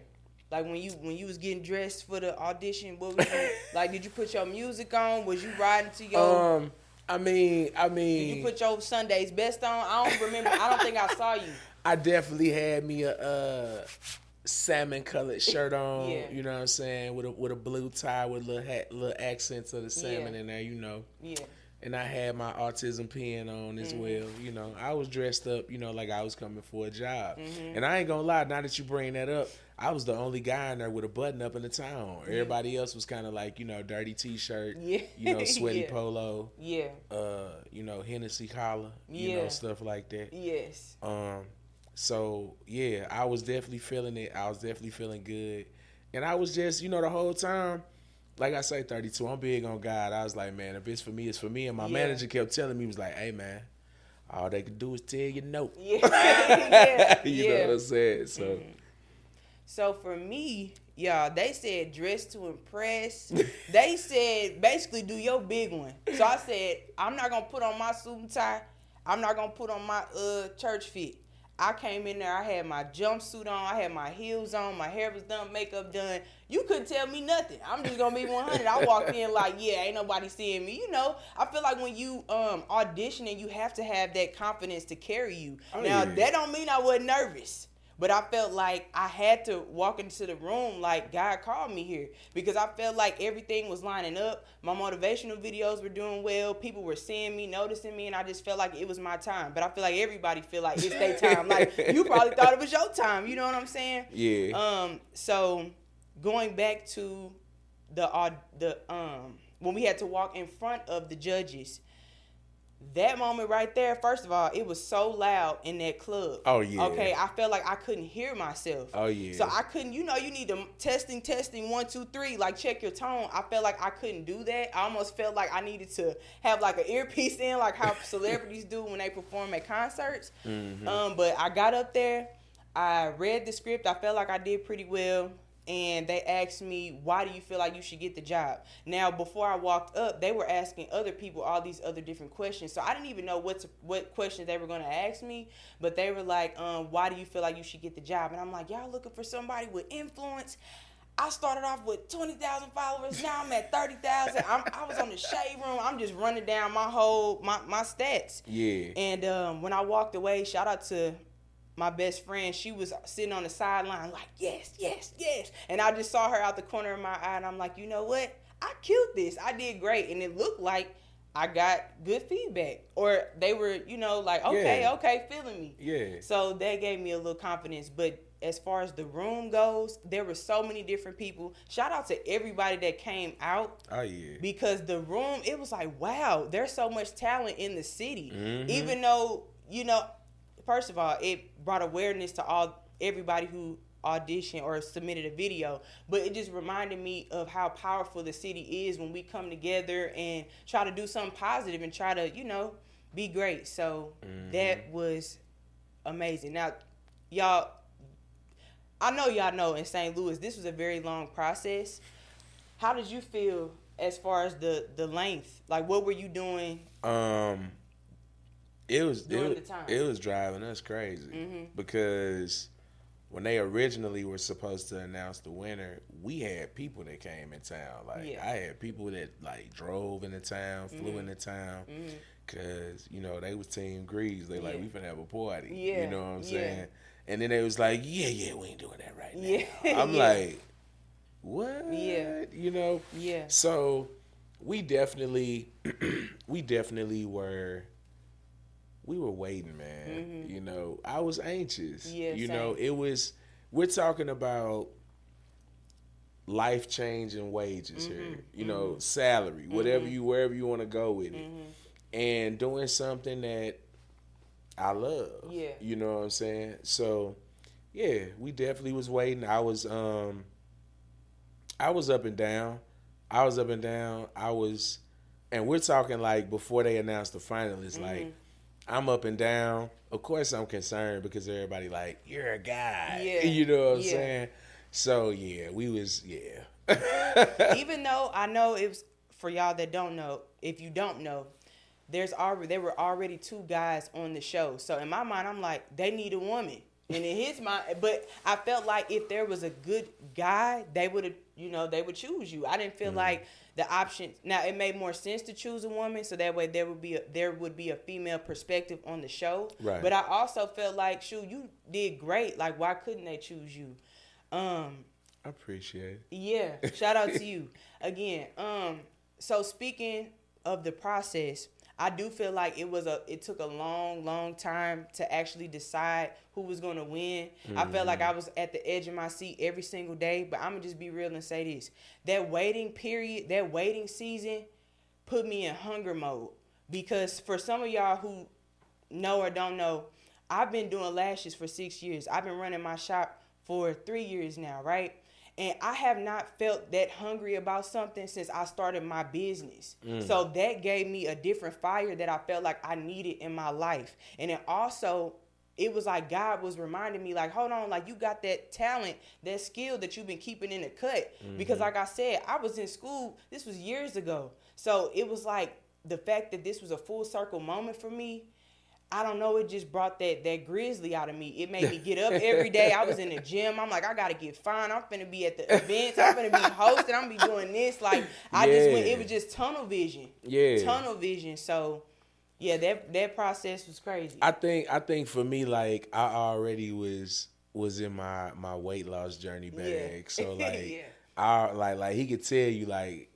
Like when you was getting dressed for the audition, what was you like? Did you put your music on? Was you riding to your? I mean. Did you put your Sunday's best on? I don't remember. I don't think I saw you. I definitely had me a salmon colored shirt on. Yeah. You know what I'm saying, with a blue tie with little accents of the salmon in there. Yeah. And I had my autism pen on as well. I was dressed up, like I was coming for a job. And I ain't gonna lie, now that you bring that up, I was the only guy in there with a button up in the town. Everybody else was kind of like, dirty T-shirt, sweaty polo, Hennessy collar, stuff like that. Yes. So, yeah, I was definitely feeling it. I was definitely feeling good. And I was just, the whole time, like I say, 32, I'm big on God. I was like, man, if it's for me, it's for me. And my manager kept telling me, he was like, hey, man, all they could do is tell you no. Yeah. You know what I'm saying? So, So for me, y'all, they said dress to impress. They said basically do your big one. So I said, I'm not going to put on my suit and tie. I'm not going to put on my church fit. I came in there, I had my jumpsuit on, I had my heels on, my hair was done, makeup done. You couldn't tell me nothing. I'm just gonna be 100. I walked in like, yeah, ain't nobody seeing me. You know, I feel like when you auditioning, you have to have that confidence to carry you. That don't mean I wasn't nervous. But I felt like I had to walk into the room like God called me here, because I felt like everything was lining up. My motivational videos were doing well. People were seeing me, noticing me, and I just felt like it was my time. But I feel like everybody feel like it's their time. Like, you probably thought it was your time. You know what I'm saying? Yeah. So going back to the when we had to walk in front of the judges, that moment right there, first of all, it was so loud in that club. Oh, yeah. Okay, I felt like I couldn't hear myself. Oh, yeah. So I couldn't, you need to testing, 1, 2, 3, like check your tone. I felt like I couldn't do that. I almost felt like I needed to have like an earpiece in, like how celebrities do when they perform at concerts. But I got up there, I read the script, I felt like I did pretty well. And they asked me, why do you feel like you should get the job? Now, before I walked up, they were asking other people all these other different questions. So I didn't even know what questions they were going to ask me. But they were like, why do you feel like you should get the job? And I'm like, y'all looking for somebody with influence? I started off with 20,000 followers. Now I'm at 30,000. I was on the shade room. I'm just running down my stats. Yeah. And when I walked away, shout out to my best friend, she was sitting on the sideline like, yes, yes, yes. And I just saw her out the corner of my eye, and I'm like, you know what? I killed this. I did great. And it looked like I got good feedback. Or they were, like, okay, feeling me. Yeah. So that gave me a little confidence. But as far as the room goes, there were so many different people. Shout out to everybody that came out. Oh, yeah. Because the room, it was like, wow, there's so much talent in the city. Even though, first of all, it brought awareness to everybody who auditioned or submitted a video, but it just reminded me of how powerful the city is when we come together and try to do something positive and try to, be great. So that was amazing. Now, y'all, I know y'all know in St. Louis, this was a very long process. How did you feel as far as the length? Like, what were you doing? It was driving us crazy because when they originally were supposed to announce the winner, we had people that came in town. Like, I had people that like drove into town, flew into town, cause they was Team Greze. They like, we finna have a party. You know what I'm saying? And then they was like, yeah, we ain't doing that right now. I'm like, what? Yeah. So we definitely were. We were waiting, man. I was anxious. We're talking about life-changing wages here. Salary, wherever you want to go with it. And doing something that I love. Yeah. You know what I'm saying? So, yeah, we definitely was waiting. I was up and down. And we're talking like before they announced the finalists, like, I'm up and down. Of course I'm concerned because everybody like, you're a guy. Yeah. You know what I'm saying? So, yeah, we was. Even though I know it was, for y'all that don't know, if you don't know, there were already 2 guys on the show. So in my mind, I'm like, they need a woman. And in his mind, but I felt like if there was a good guy, they would choose you. I didn't feel like the option. Now, it made more sense to choose a woman, so that way there would be a female perspective on the show. Right. But I also felt like, shoot, you did great. Like, why couldn't they choose you? I appreciate it. Yeah, shout out to you again. So speaking of the process, I do feel like it took a long time to actually decide who was going to win. I felt like I was at the edge of my seat every single day, but I'm going to just be real and say this. That waiting period, that waiting season put me in hunger mode, because for some of y'all who know or don't know, I've been doing lashes for 6 years. I've been running my shop for 3 years now, right? And I have not felt that hungry about something since I started my business. So that gave me a different fire that I felt like I needed in my life. And it also, it was like God was reminding me, like, hold on, like, you got that talent, that skill that you've been keeping in the cut. Because like I said, I was in school, this was years ago. So it was like the fact that this was a full circle moment for me, I don't know, it just brought that grizzly out of me. It made me get up every day. I was in the gym. I'm like, I got to get fine. I'm finna be at the events. I'm finna be hosting. I'm gonna be doing this. Like, I just went, it was just tunnel vision. Yeah. Tunnel vision. So, yeah, that process was crazy. I think for me, like, I already was in my weight loss journey bag. So, like, I like he could tell you, like,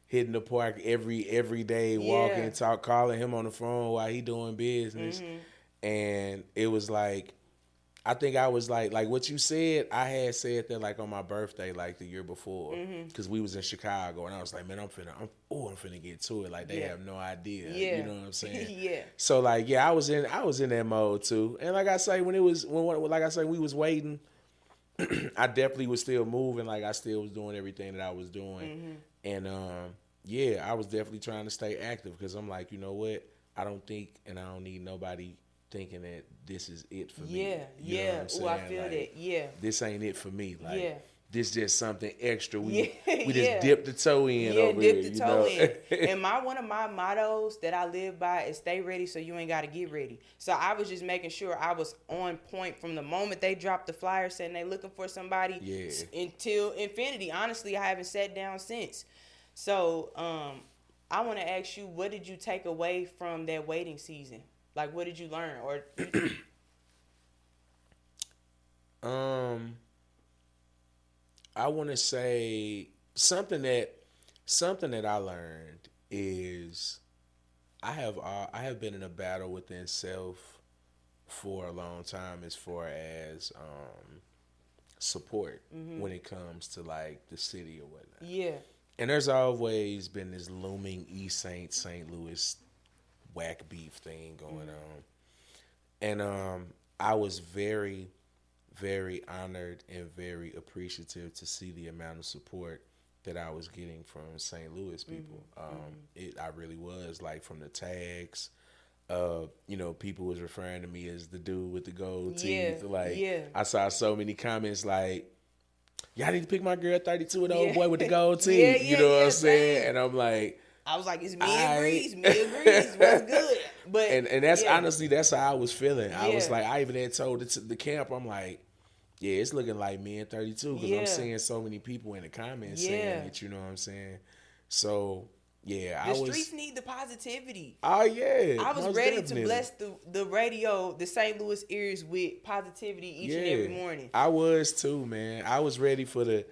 hitting the park every day, walking, calling him on the phone while he doing business. And it was like, I think I was like what you said, I had said that like on my birthday, like the year before, because we was in Chicago, and I was like, man, I'm finna get to it. Like, they have no idea. You know what I'm saying? So like, I was in that mode too. And like I say, when we was waiting, I definitely was still moving. Like, I still was doing everything that I was doing. And I was definitely trying to stay active, because I'm like, you know what? I don't think, and I don't need nobody thinking that this is it for me. You know what I'm saying? I feel like, that. This ain't it for me. Like, this just something extra. We just dipped the toe in over here. Dipped the toe in. And one of my mottos that I live by is stay ready so you ain't got to get ready. So I was just making sure I was on point from the moment they dropped the flyer saying they looking for somebody until infinity. Honestly, I haven't sat down since. So I want to ask you, what did you take away from that waiting season? Like, what did you learn? Or I want to say something that I learned is I have been in a battle within self for a long time as far as support when it comes to like the city or whatnot. And there's always been this looming East St. Louis whack beef thing going on. And I was very, very honored and very appreciative to see the amount of support that I was getting from St. Louis people. I really was, like, from the tags. People was referring to me as the dude with the gold teeth. I saw so many comments like, y'all need to pick my girl 32 with the old boy with the gold teeth. You know what I'm saying? And I'm like, I was like, it's me and Greze. What's good? But and that's honestly, that's how I was feeling. I was like, I even had told the camp, I'm like, it's looking like me and 32, because I'm seeing so many people in the comments saying it, you know what I'm saying? So, the streets need the positivity. Oh, yeah. I was ready to bless the radio, the St. Louis ears with positivity each and every morning. I was too, man. I was ready for the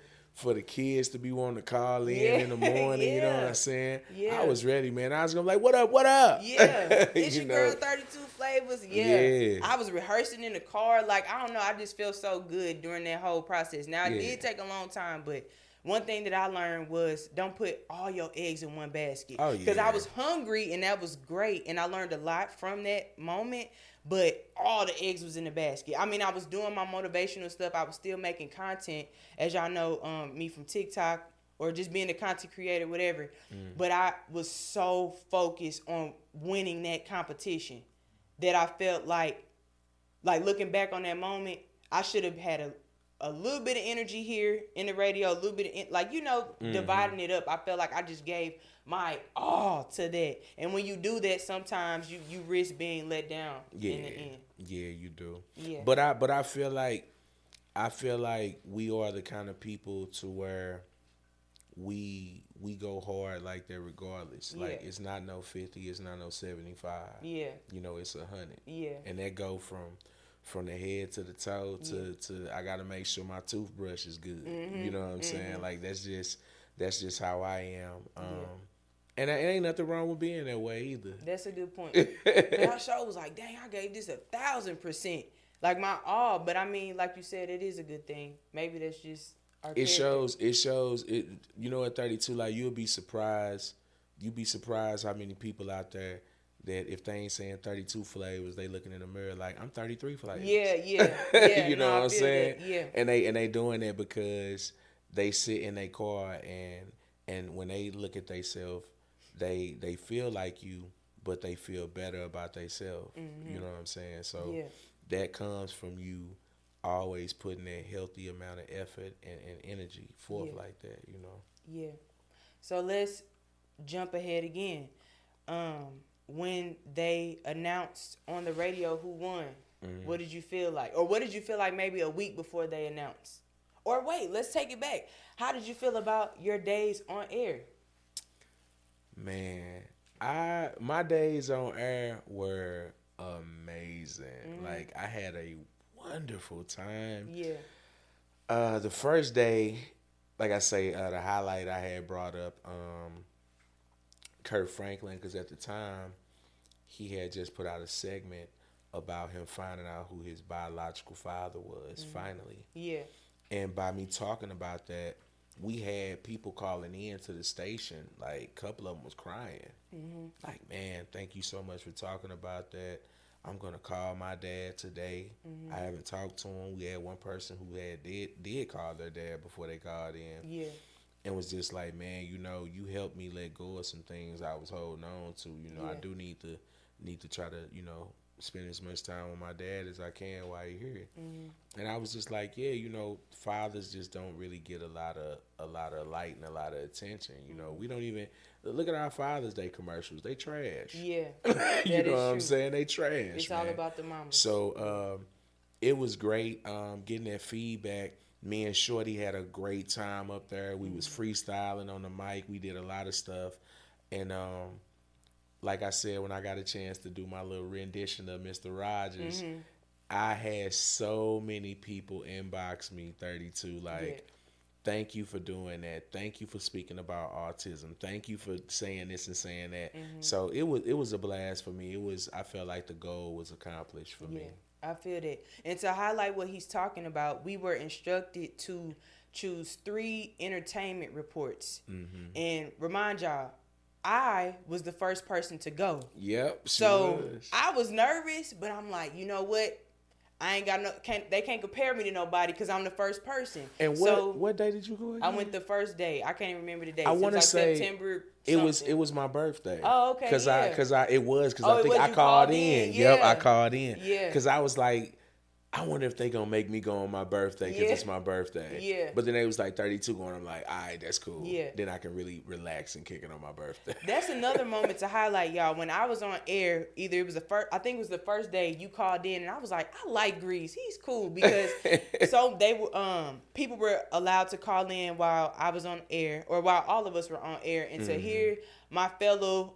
kids to be wanting to call in the morning, you know what I'm saying? I was ready, man. I was going to be like, what up? It's your girl 32 Flavazz. I was rehearsing in the car. Like, I don't know, I just felt so good during that whole process. Now, it did take a long time, but one thing that I learned was don't put all your eggs in one basket. Because I was hungry, and that was great, and I learned a lot from that moment. But all the eggs was in the basket. I mean, I was doing my motivational stuff. I was still making content, as y'all know, me from TikTok or just being a content creator, whatever. But I was so focused on winning that competition that I felt like looking back on that moment, I should have had a little bit of energy here in the radio, a little bit of, dividing it up. I felt like I just gave my all to that. And when you do that, sometimes you risk being let down in the end. Yeah, you do. Yeah. But I feel like we are the kind of people to where we go hard like that regardless. Yeah. Like, it's not no 50, it's not no 75. Yeah. It's 100. Yeah. And that go from the head to the toe to I gotta make sure my toothbrush is good. You know what I'm saying? Like, that's just how I am. And it ain't nothing wrong with being that way either. That's a good point. My show was like, dang, I gave this 1,000%. Like, my all. But I mean, like you said, it is a good thing. Maybe that's just our character. It shows it. At 32, like, you'd be surprised how many people out there that if they ain't saying 32 flavors, they looking in the mirror like, I'm 33 flavors. Yeah. You know what I'm saying? That. Yeah. And they doing that because they sit in their car and when they look at themselves, they feel like you, but they feel better about themselves. Mm-hmm. You know what I'm saying? So that comes from you always putting that healthy amount of effort and energy forth like that, you know? Yeah. So let's jump ahead again. When they announced on the radio who won, what did you feel like? Or what did you feel like maybe a week before they announced? Or wait, let's take it back. How did you feel about your days on air? Man, my days on air were amazing. Like, I had a wonderful time. Yeah. The first day, like I say, the highlight I had brought up Kurt Franklin, because at the time he had just put out a segment about him finding out who his biological father was, finally. Yeah. And by me talking about that, we had people calling in to the station. Like, a couple of them was crying. Like, man, thank you so much for talking about that. I'm going to call my dad today. I haven't talked to him. We had one person who did call their dad before they called in. Yeah. And was just like, man, you know, you helped me let go of some things I was holding on to. You know, I do need to try to, you know, spend as much time with my dad as I can while you're here. And I was just like, yeah, you know, fathers just don't really get a lot of light and a lot of attention. You know, we don't even look at our Father's Day commercials. They trash. Yeah. You know what I'm saying? They trash. It's all about the mama. So it was great getting that feedback. Me and Shorty had a great time up there. We was freestyling on the mic. We did a lot of stuff. And like I said, when I got a chance to do my little rendition of Mr. Rogers, I had so many people inbox me, 32, like, thank you for doing that. Thank you for speaking about autism. Thank you for saying this and saying that. So it was a blast for me. I felt like the goal was accomplished for me. I feel that. And to highlight what he's talking about, we were instructed to choose 3 entertainment reports. And remind y'all, I was the first person to go. Yep. So I was nervous, but I'm like, you know what? I ain't got they can't compare me to nobody because I'm the first person. And what day did you go again? I went the first day. I can't even remember the day. I want to say September. It was my birthday. Oh, okay. Because I think I called in. Yeah. Yep, I called in. Yeah. Because I was like, I wonder if they gonna make me go on my birthday because it's my birthday. Yeah. But then they was like 32 going. I'm like, all right, that's cool. Yeah. Then I can really relax and kick it on my birthday. That's another moment to highlight, y'all. When I was on air, either it was I think it was the first day you called in, and I was like, I like Greze. He's cool because so they were people were allowed to call in while I was on air or while all of us were on air, and to hear my fellow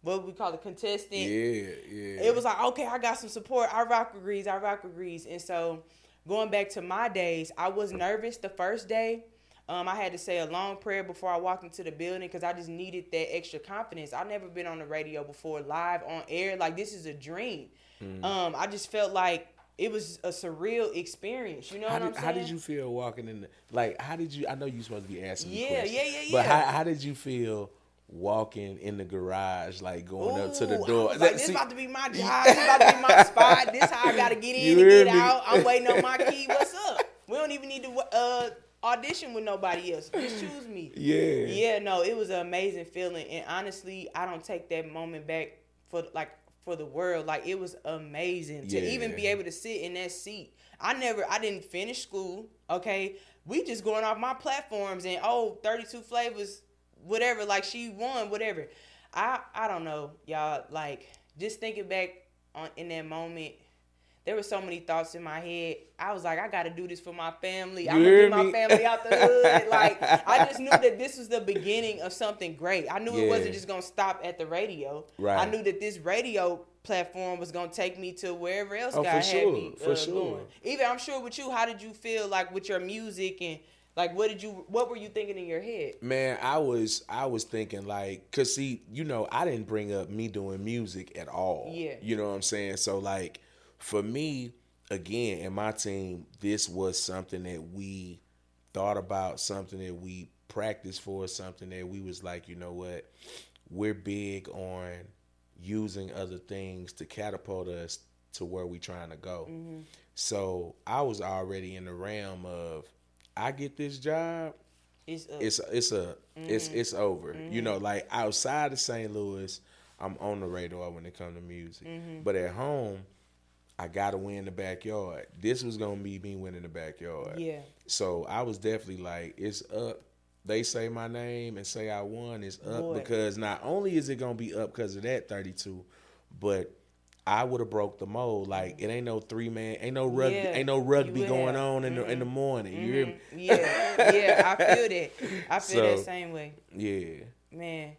what we call it, contestant. Yeah. It was like, okay, I got some support. I rock with Greze. And so going back to my days, I was nervous the first day. I had to say a long prayer before I walked into the building because I just needed that extra confidence. I've never been on the radio before, live on air. Like, this is a dream. I just felt like it was a surreal experience. You know what I'm saying? How did you feel walking in I know you're supposed to be asking me questions. Yeah. But how did you feel walking in the garage, like going up to the door? I was like, this about to be my job. This about to be my spot. This how I got to get in and get out. I'm waiting on my key. What's up? We don't even need to audition with nobody else. Just choose me. Yeah, no, it was an amazing feeling. And honestly, I don't take that moment back for the world. Like, it was amazing to even be able to sit in that seat. I didn't finish school, okay? We just going off my platforms and 32 flavors, whatever, like she won, whatever. I don't know, y'all. Like, just thinking back in that moment, there were so many thoughts in my head. I was like, I got to do this for my family. I'm going to get my family out the hood. Like, I just knew that this was the beginning of something great. I knew it wasn't just going to stop at the radio. Right. I knew that this radio platform was going to take me to wherever else God had me. For sure. Going. Even, I'm sure with you, how did you feel, like, with your music and, like, what were you thinking in your head? Man, I was thinking, like, cause see, you know, I didn't bring up me doing music at all. Yeah. You know what I'm saying? So, like, for me, again, and my team, this was something that we thought about, something that we practiced for, something that we was like, you know what, we're big on using other things to catapult us to where we trying to go. So I was already in the realm of, I get this job, it's over. You know, like outside of St. Louis, I'm on the radar when it comes to music. But at home, I gotta win the backyard. This was gonna be me winning the backyard. Yeah. So I was definitely like, it's up. They say my name and say I won, it's up. Because not only is it gonna be up because of that 32, but I would have broke the mold. Like, it ain't no 3-man, ain't no rugby going on in the morning. You hear me? Yeah, I feel that. I feel that same way. Yeah. Man.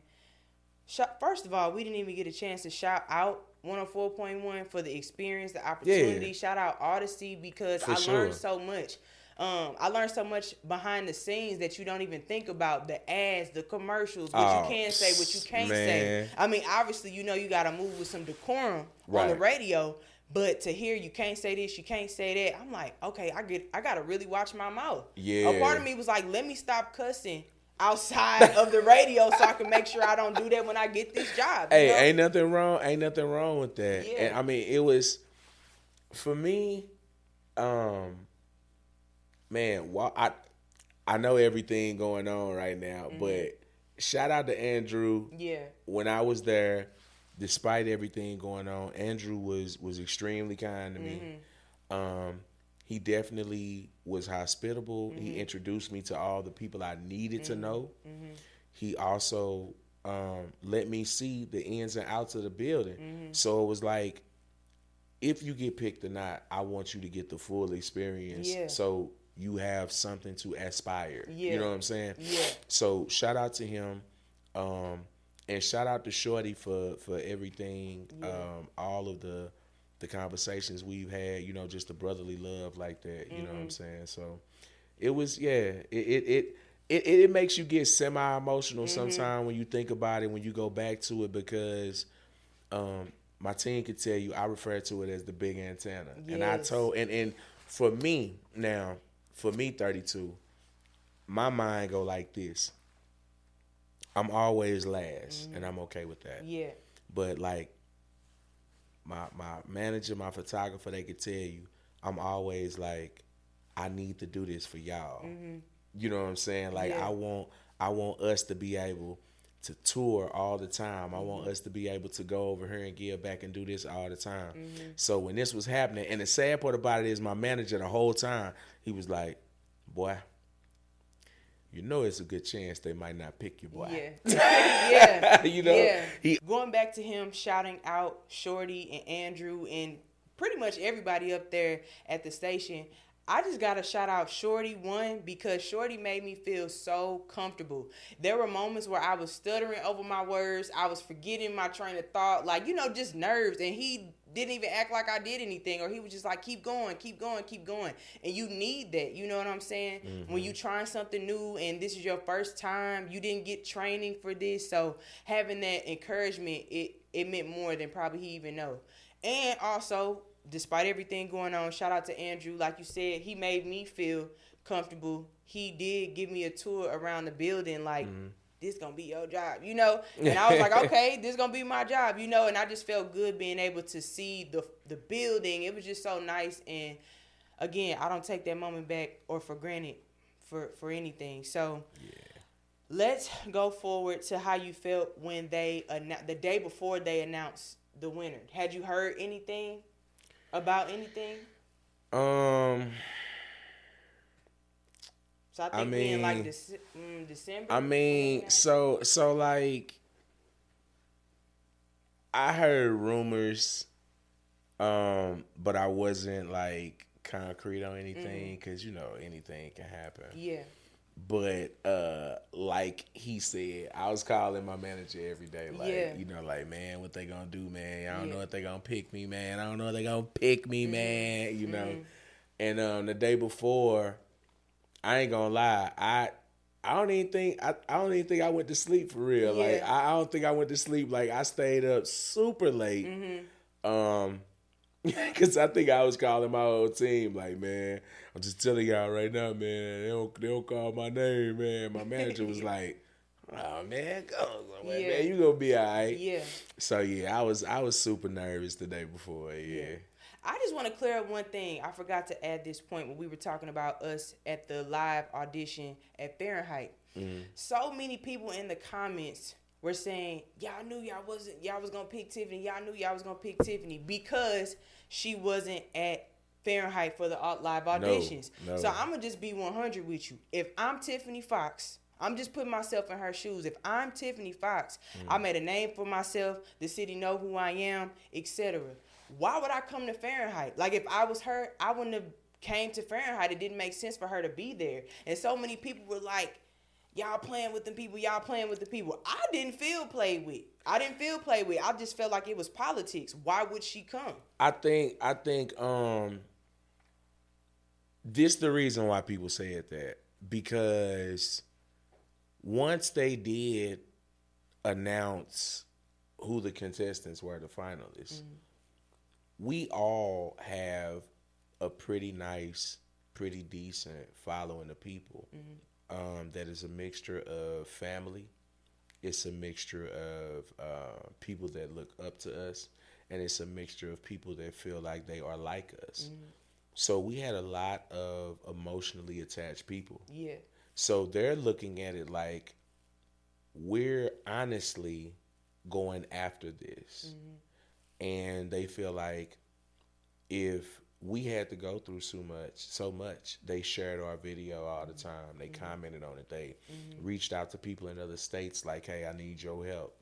First of all, we didn't even get a chance to shout out 104.1 for the experience, the opportunity. Yeah. Shout out Odyssey, because I learned so much. I learned so much behind the scenes that you don't even think about. The ads, the commercials, what you can say, what you can't say. I mean, obviously, you know you got to move with some decorum on the radio, but to hear you can't say this, you can't say that, I'm like, okay, I got to really watch my mouth. Yeah. A part of me was like, let me stop cussing outside of the radio so I can make sure I don't do that when I get this job. Hey, know? Ain't nothing wrong with that. Yeah. And I mean, it was, for me, man, I know everything going on right now, but shout out to Andrew. Yeah. When I was there, despite everything going on, Andrew was extremely kind to me. He definitely was hospitable. He introduced me to all the people I needed to know. He also let me see the ins and outs of the building. So it was like, if you get picked or not, I want you to get the full experience. Yeah. So you have something to aspire. Yeah. You know what I'm saying? Yeah. So shout out to him. And shout out to Shorty for everything. Yeah. All of the conversations we've had, you know, just the brotherly love like that. You know what I'm saying? So it was, it makes you get semi-emotional sometimes when you think about it, when you go back to it, because my team could tell you I refer to it as the big antenna. Yes. And I told, and for me now, 32, my mind go like this. I'm always last, and I'm okay with that. Yeah. But like my manager, my photographer, they could tell you I'm always like, I need to do this for y'all. You know what I'm saying? Like, I want us to be able to tour all the time. I want us to be able to go over here and give back and do this all the time. So when this was happening, and the sad part about it is my manager the whole time, he was like, boy, you know it's a good chance they might not pick you, boy. Yeah. You know? Yeah. Going back to him shouting out Shorty and Andrew and pretty much everybody up there at the station, I just got to shout out Shorty, one, because Shorty made me feel so comfortable. There were moments where I was stuttering over my words. I was forgetting my train of thought, like, you know, just nerves. And he didn't even act like I did anything, or he was just like, keep going, keep going, keep going. And you need that, you know what I'm saying? When you trying something new and this is your first time, you didn't get training for this. So having that encouragement, it meant more than probably he even know. And also, despite everything going on, shout out to Andrew. Like you said, he made me feel comfortable. He did give me a tour around the building, like, this gonna be your job, you know? And I was like, okay, this gonna be my job, you know? And I just felt good being able to see the building. It was just so nice. And again, I don't take that moment back or for granted for anything. So let's go forward to how you felt when the day before they announced the winner. Had you heard anything about anything? So I think being like December. I mean, so like, I heard rumors, but I wasn't like concrete on anything, because you know anything can happen. Yeah. But like he said, I was calling my manager every day, like, you know, like, man, what they gonna do, man? I don't know if they gonna pick me, man. I don't know if they gonna pick me, man. You know. And the day before, I ain't gonna lie, I don't even think I went to sleep for real. Yeah. Like, I don't think I went to sleep. Like, I stayed up super late. Because I think I was calling my whole team, like, man, I'm just telling y'all right now, man, they don't call my name, man. My manager was like, Oh man, go somewhere, man. You gonna be all right. Yeah. So yeah, I was super nervous the day before. Yeah. I just want to clear up one thing. I forgot to add this point when we were talking about us at the live audition at Fahrenheit. Mm-hmm. So many people in the comments were saying, y'all knew y'all was gonna pick Tiffany. Y'all knew y'all was gonna pick Tiffany because she wasn't at Fahrenheit for the live auditions. No. So I'm gonna just be 100 with you. If I'm Tiffany Fox, I'm just putting myself in her shoes. If I'm Tiffany Fox, I made a name for myself. The city know who I am, etc. Why would I come to Fahrenheit? Like, if I was her, I wouldn't have came to Fahrenheit. It didn't make sense for her to be there. And so many people were like, y'all playing with them people. Y'all playing with the people. I didn't feel played with. I just felt like it was politics. Why would she come? I think this the reason why people said that. Because once they did announce who the contestants were, the finalists, we all have a pretty nice, pretty decent following of people. That is a mixture of family. It's a mixture of people that look up to us. And it's a mixture of people that feel like they are like us. So we had a lot of emotionally attached people. Yeah. So they're looking at it like we're honestly going after this. And they feel like if we had to go through so much, they shared our video all the time. They commented on it. They reached out to people in other states like, hey, I need your help.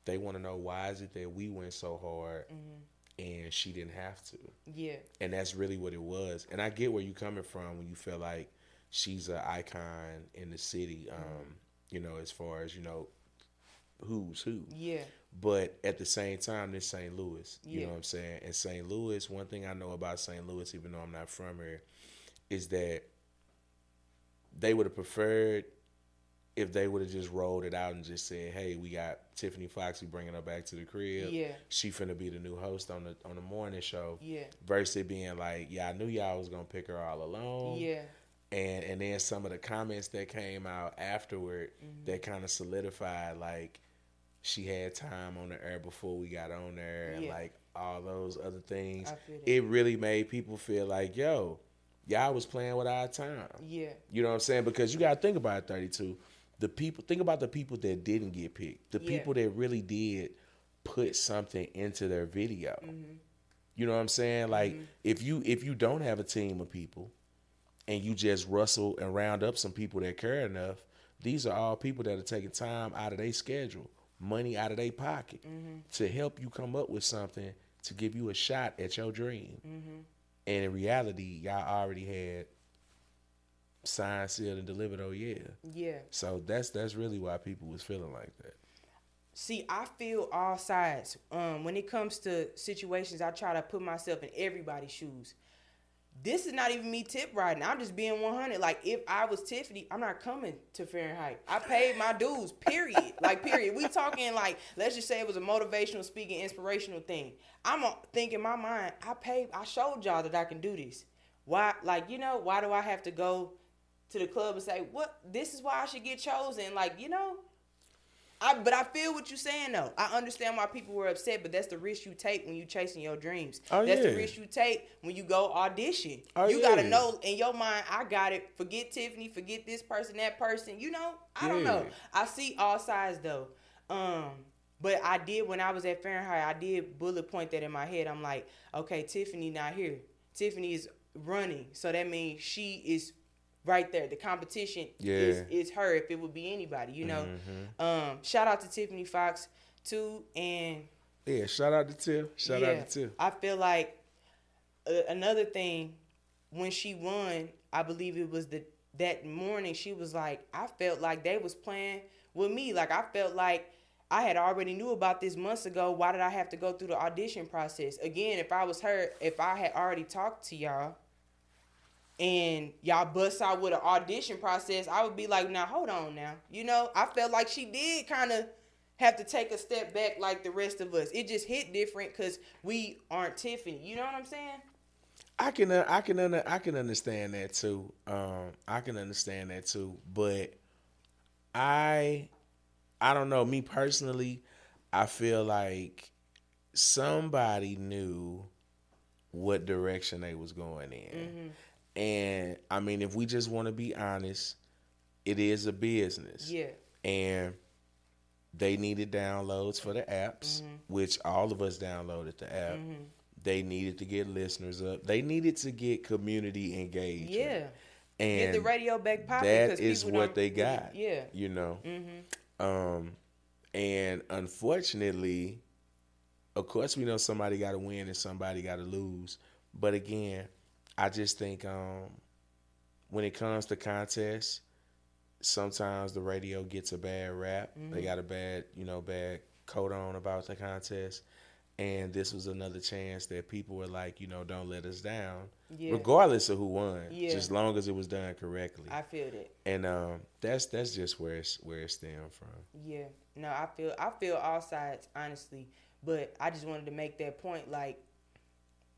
They want to know, why is it that we went so hard and she didn't have to? Yeah. And that's really what it was. And I get where you're coming from when you feel like she's an icon in the city, as far as, who's who. Yeah. But at the same time, this St. Louis. You know what I'm saying? And St. Louis, one thing I know about St. Louis, even though I'm not from here, is that they would have preferred if they would have just rolled it out and just said, hey, we got Tiffany Fox, we bringing her back to the crib. Yeah. She finna be the new host on the morning show. Yeah. Versus it being like, I knew y'all was gonna pick her all alone. Yeah. And then some of the comments that came out afterward that kind of solidified, like, she had time on the air before we got on there, and like all those other things. It really made people feel like, yo, y'all was playing with our time. Yeah. You know what I'm saying? Because you got to think about it, 32. Think about the people that didn't get picked. The people that really did put something into their video. You know what I'm saying? Like, if you don't have a team of people and you just rustle and round up some people that care enough, these are all people that are taking time out of their schedule, money out of their pocket to help you come up with something to give you a shot at your dream. And in reality, y'all already had signed, sealed, and delivered. Oh yeah. Yeah. So that's really why people was feeling like that. See, I feel all sides. When it comes to situations, I try to put myself in everybody's shoes. This is not even me tip riding. I'm just being 100. Like, if I was Tiffany, I'm not coming to Fahrenheit. I paid my dues, period. Like, period. We talking, like, let's just say it was a motivational speaking, inspirational thing. I'm thinking in my mind, I showed y'all that I can do this. Why, like, why do I have to go to the club and say, what, this is why I should get chosen? Like, but I feel what you're saying, though. I understand why people were upset, but that's the risk you take when you chasing your dreams. That's the risk you take when you go audition. You got to know in your mind, I got it. Forget Tiffany, forget this person, that person. I don't know. I see all sides, though. But I did, when I was at Fahrenheit, I did bullet point that in my head. I'm like, okay, Tiffany not here. Tiffany is running. So that means she is right there. The competition is her, if it would be anybody, Shout out to Tiffany Fox too, and shout out to Tiff. Shout out to Tiff. I feel like another thing, when she won, I believe it was that morning, she was like, I felt like they was playing with me. Like, I felt like I had already knew about this months ago. Why did I have to go through the audition process? Again, if I was her, if I had already talked to y'all, and y'all bust out with an audition process, I would be like, now, hold on now. I felt like she did kind of have to take a step back like the rest of us. It just hit different because we aren't Tiffany. You know what I'm saying? I can understand that too. I can understand that too. But I don't know. Me personally, I feel like somebody knew what direction they was going in. Mm-hmm. And I mean, if we just want to be honest, it is a business. Yeah. And they needed downloads for the apps, which all of us downloaded the app. Mm-hmm. They needed to get listeners up. They needed to get community engaged. Yeah. And get the radio back popping. That is what they got. Yeah. You know. Mm-hmm. And unfortunately, of course, we know somebody got to win and somebody got to lose. But again, I just think when it comes to contests, sometimes the radio gets a bad rap. Mm-hmm. They got a bad coat on about the contest. And this was another chance that people were like, don't let us down, regardless of who won, just as long as it was done correctly. I feel that, and that's just where it stemmed from. Yeah, no, I feel all sides, honestly, but I just wanted to make that point. Like,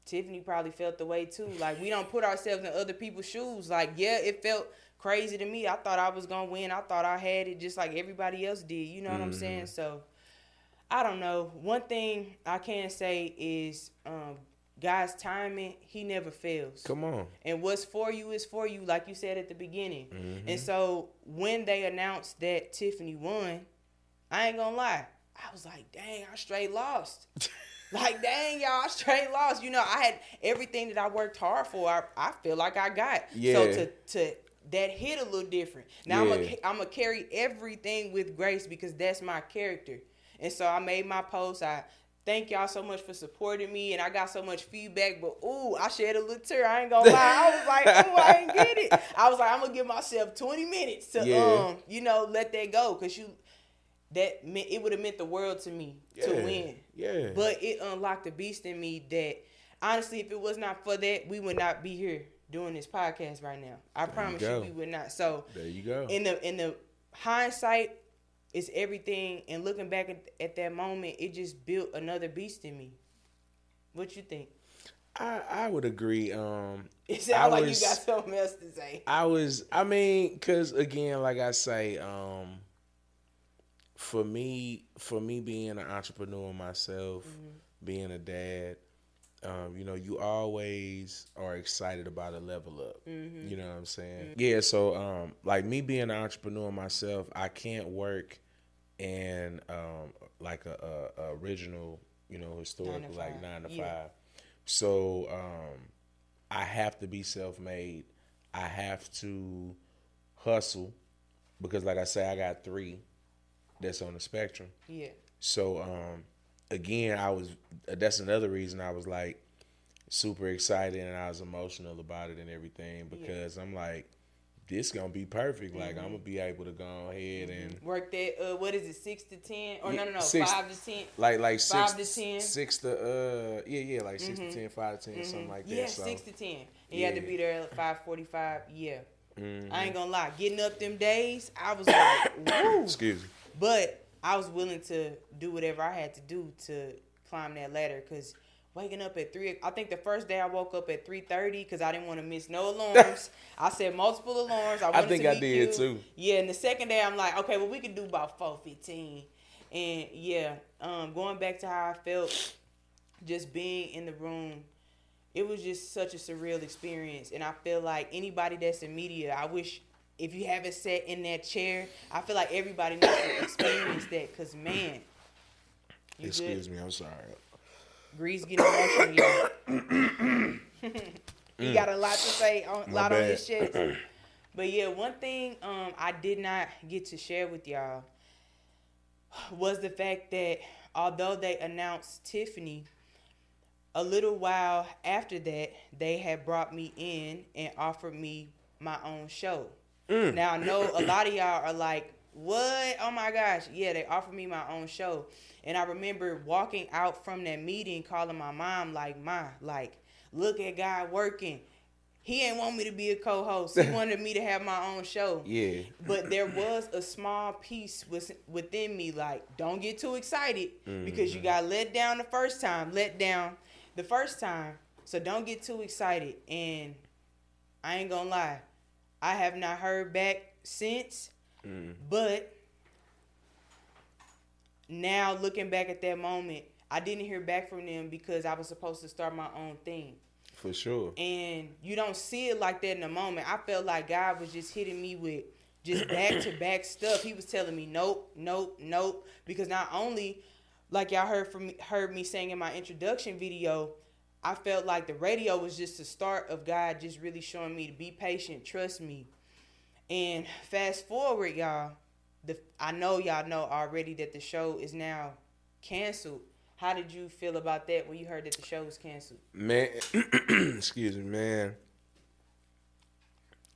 Tiffany probably felt the way too. Like, we don't put ourselves in other people's shoes. Like, yeah, it felt crazy to me. I thought I was gonna win. I thought I had it just like everybody else did. You know what I'm saying? So. I don't know. One thing I can say is God's timing, he never fails. Come on. And what's for you is for you, like you said at the beginning. Mm-hmm. And so when they announced that Tiffany won, I ain't gonna lie. I was like, dang, I straight lost. Like, dang, y'all, I straight lost. I had everything that I worked hard for, I feel like I got. Yeah. So to that hit a little different. Now, I'm going to carry everything with grace because that's my character. And so I made my post. I thank y'all so much for supporting me. And I got so much feedback. But, I shed a little tear. I ain't going to lie. I was like, I ain't get it. I was like, I'm going to give myself 20 minutes to, let that go. Because it would have meant the world to me to win. Yeah. But it unlocked a beast in me that, honestly, if it was not for that, we would not be here doing this podcast right now. I promise you we would not. So, there you go. In the hindsight, it's everything, and looking back at that moment, it just built another beast in me. What you think? I would agree. It sounds like you got something else to say. Because again, like I say, for me being an entrepreneur myself, being a dad, you always are excited about a level up. Mm-hmm. You know what I'm saying? Mm-hmm. Yeah, so like me being an entrepreneur myself, I can't work in like a original, historical 9 to 5. So I have to be self-made. I have to hustle because, like I say, I got 3 that's on the spectrum. Yeah. So again, that's another reason I was like super excited and I was emotional about it and everything because I'm like, this gonna be perfect. Like I'm gonna be able to go ahead and work that. What is it, 6 to 10? Or no, 5 to 10. Like 5 to 10. 6 to 6 to 10, 5 to 10, something like that. Yeah, so, 6 to 10. And you had to be there at 5:45. Yeah. Mm-hmm. I ain't gonna lie. Getting up them days, I was like, woo. Excuse me. But I was willing to do whatever I had to do to climb that ladder because waking up at 3, I think the first day I woke up at 3:30 because I didn't want to miss no alarms. I set multiple alarms. I think I did too. Yeah, and the second day I'm like, okay, well we can do about 4:15. And yeah, going back to how I felt just being in the room, it was just such a surreal experience. And I feel like anybody that's in media, I wish if you haven't sat in that chair, I feel like everybody needs to experience that because, man. Excuse me, I'm sorry. Greze getting emotional, y'all. He got a lot to say, on his chest. But yeah, one thing I did not get to share with y'all was the fact that although they announced Tiffany, a little while after that, they had brought me in and offered me my own show. Now, I know a lot of y'all are like, what? Oh my gosh. Yeah, they offered me my own show. And I remember walking out from that meeting, calling my mom, like, Ma, like, look at God working. He ain't want me to be a co-host. He wanted me to have my own show. Yeah. But there was a small piece within me, like, don't get too excited because you got let down the first time. So don't get too excited. And I ain't gonna lie. I have not heard back since. But now looking back at that moment, I didn't hear back from them because I was supposed to start my own thing. For sure. And you don't see it like that in the moment. I felt like God was just hitting me with just back-to-back stuff. He was telling me, nope, nope, nope. Because not only, like y'all heard me saying in my introduction video, I felt like the radio was just the start of God just really showing me to be patient, trust me. And fast forward, y'all, I know y'all know already that the show is now canceled. How did you feel about that when you heard that the show was canceled? Man, excuse me, man.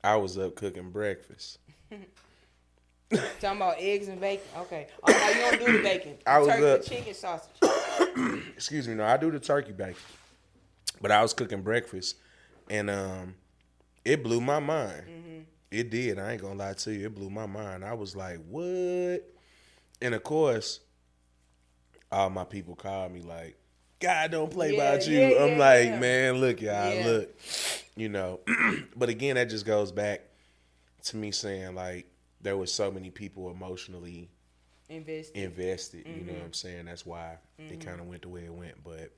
I was up cooking breakfast. Talking about eggs and bacon. Okay. Oh, no, you don't do the bacon. I was turkey, up. Chicken, sausage. Excuse me, no, I do the turkey bacon. But I was cooking breakfast, and it blew my mind. Mm-hmm. It did. I ain't gonna lie to you. It blew my mind. I was like, what? And of course, all my people called me like, God don't play about you. I'm like, man, look, y'all, look. You know. But again, that just goes back to me saying, like, there were so many people emotionally invested. You know what I'm saying? That's why it kind of went the way it went. But,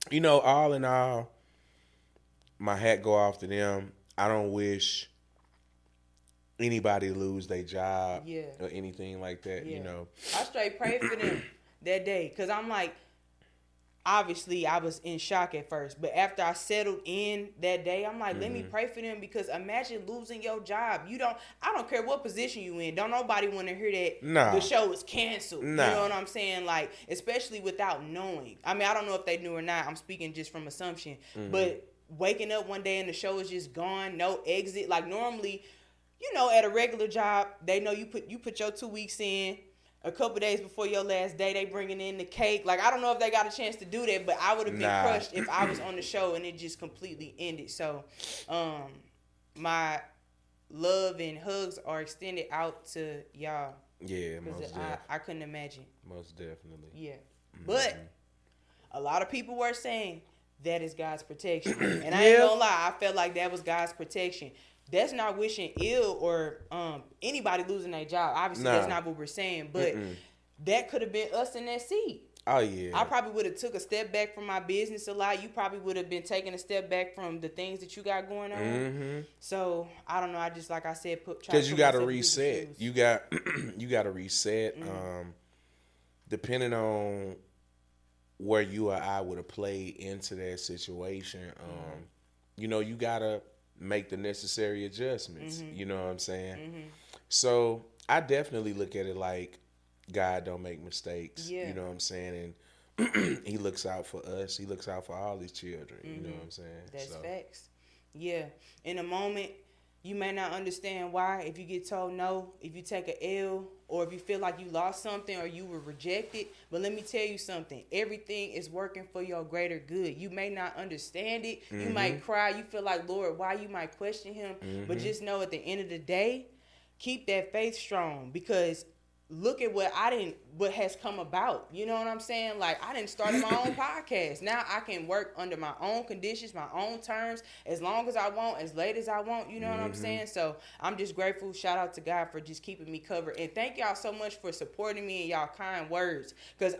you know, all in all, my hat go off to them. I don't wish anybody lose their job or anything like that, you know. I straight prayed for them that day because I'm like, obviously I was in shock at first, but after I settled in that day, I'm like, let me pray for them because imagine losing your job. I don't care what position you in. Don't nobody want to hear that the show is canceled. You know what I'm saying? Like, especially without knowing. I mean, I don't know if they knew or not. I'm speaking just from assumption. But waking up one day and the show is just gone, no exit. Like normally, you know, at a regular job, they know you put your 2 weeks in. A couple days before your last day, they bringing in the cake. Like, I don't know if they got a chance to do that, but I would have been crushed if I was on the show and it just completely ended. So, my love and hugs are extended out to y'all. Yeah, most definitely. I couldn't imagine. Most definitely. Yeah. But a lot of people were saying that is God's protection. And I ain't gonna lie, I felt like that was God's protection. That's not wishing ill or anybody losing their job. Obviously, that's not what we're saying. But that could have been us in that seat. Oh, yeah. I probably would have took a step back from my business a lot. You probably would have been taking a step back from the things that you got going on. So, I don't know. I just, like I said, because you got to reset. You got to reset. Depending on where you or I would have played into that situation, you know, you got to make the necessary adjustments. You know what I'm saying? So I definitely look at it like God don't make mistakes. You know what I'm saying? And he looks out for us. He looks out for all his children. You know what I'm saying? That's facts. Yeah. In a moment, you may not understand why. If you get told no, if you take a L, or if you feel like you lost something or you were rejected. But let me tell you something. Everything is working for your greater good. You may not understand it. You might cry. You feel like, Lord, why? You might question him. But just know at the end of the day, keep that faith strong because look at what has come about. You know what I'm saying? Like, I didn't start my own podcast. Now I can work under my own conditions, my own terms, as long as I want, as late as I want. You know what I'm saying? So I'm just grateful. Shout out to God for just keeping me covered. And thank y'all so much for supporting me and y'all kind words. Because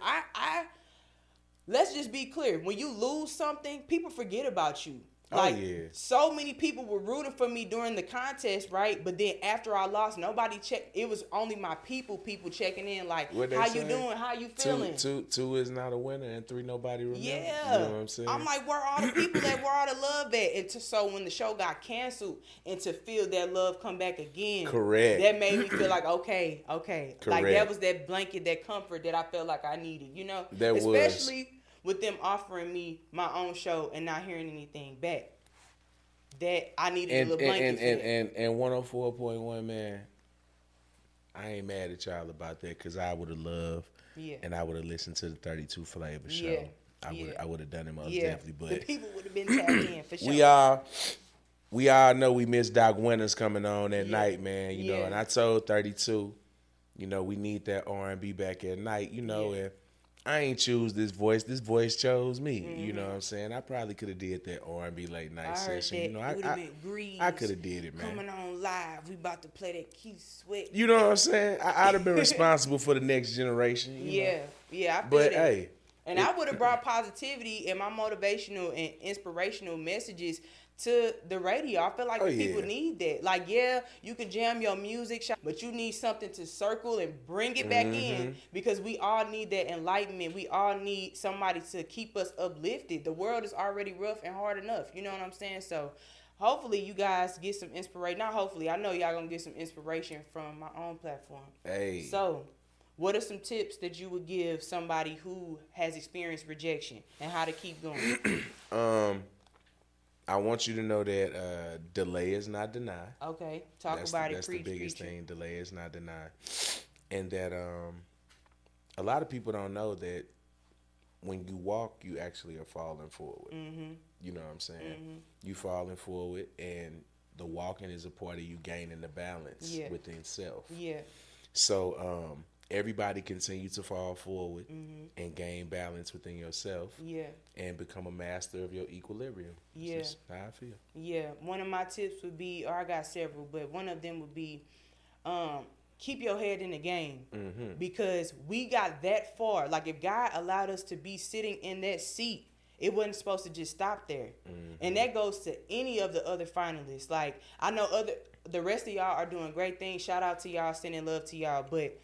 let's just be clear. When you lose something, people forget about you. Like, so many people were rooting for me during the contest, right? But then after I lost, nobody checked. It was only my people checking in, like, how you doing? How you feeling? Two is not a winner, and 3 nobody remembers. Yeah. You know what I'm saying? I'm like, where are all the people that were all the love at? And so when the show got canceled, and to feel that love come back again. Correct. That made me feel like, okay. Correct. Like, that was that blanket, that comfort that I felt like I needed, you know? Especially with them offering me my own show and not hearing anything back. That I needed a little blanket and 104.1, man, I ain't mad at y'all about that because I would have loved and I would have listened to the 32 Flavor show. I would have done it most definitely. But the people would have been tapped in for sure. We all know we miss Doc Winters coming on at night, man. You know, and I told 32, you know, we need that R&B back at night. You know, and I ain't choose this voice. This voice chose me. Mm-hmm. You know what I'm saying? I probably could have did that R&B late night session. That. You know, I could have did it, man. Coming on live, we about to play that Keith Sweat. You know what I'm saying? I'd have been responsible for the next generation. You know? Yeah. I feel but that. Hey, and I would have brought positivity and my motivational and inspirational messages to the radio. I feel like people need that. Like, you can jam your music, but you need something to circle and bring it back in, because we all need that enlightenment. We all need somebody to keep us uplifted. The world is already rough and hard enough. You know what I'm saying? So hopefully you guys get some inspiration. Not hopefully. I know y'all going to get some inspiration from my own platform. Hey. So what are some tips that you would give somebody who has experienced rejection and how to keep going? I want you to know that delay is not denied. Okay, talk about it. That's the biggest thing. Delay is not denied, and that a lot of people don't know that when you walk, you actually are falling forward. Mm-hmm. You know what I'm saying? Mm-hmm. You falling forward, and the walking is a part of you gaining the balance within self. Yeah. So everybody continue to fall forward and gain balance within yourself. Yeah. And become a master of your equilibrium. Yeah. That's just how I feel. Yeah. One of my tips would be, or I got several, but one of them would be keep your head in the game. Mm-hmm. Because we got that far. Like, if God allowed us to be sitting in that seat, it wasn't supposed to just stop there. Mm-hmm. And that goes to any of the other finalists. Like, I know the rest of y'all are doing great things. Shout out to y'all, sending love to y'all. But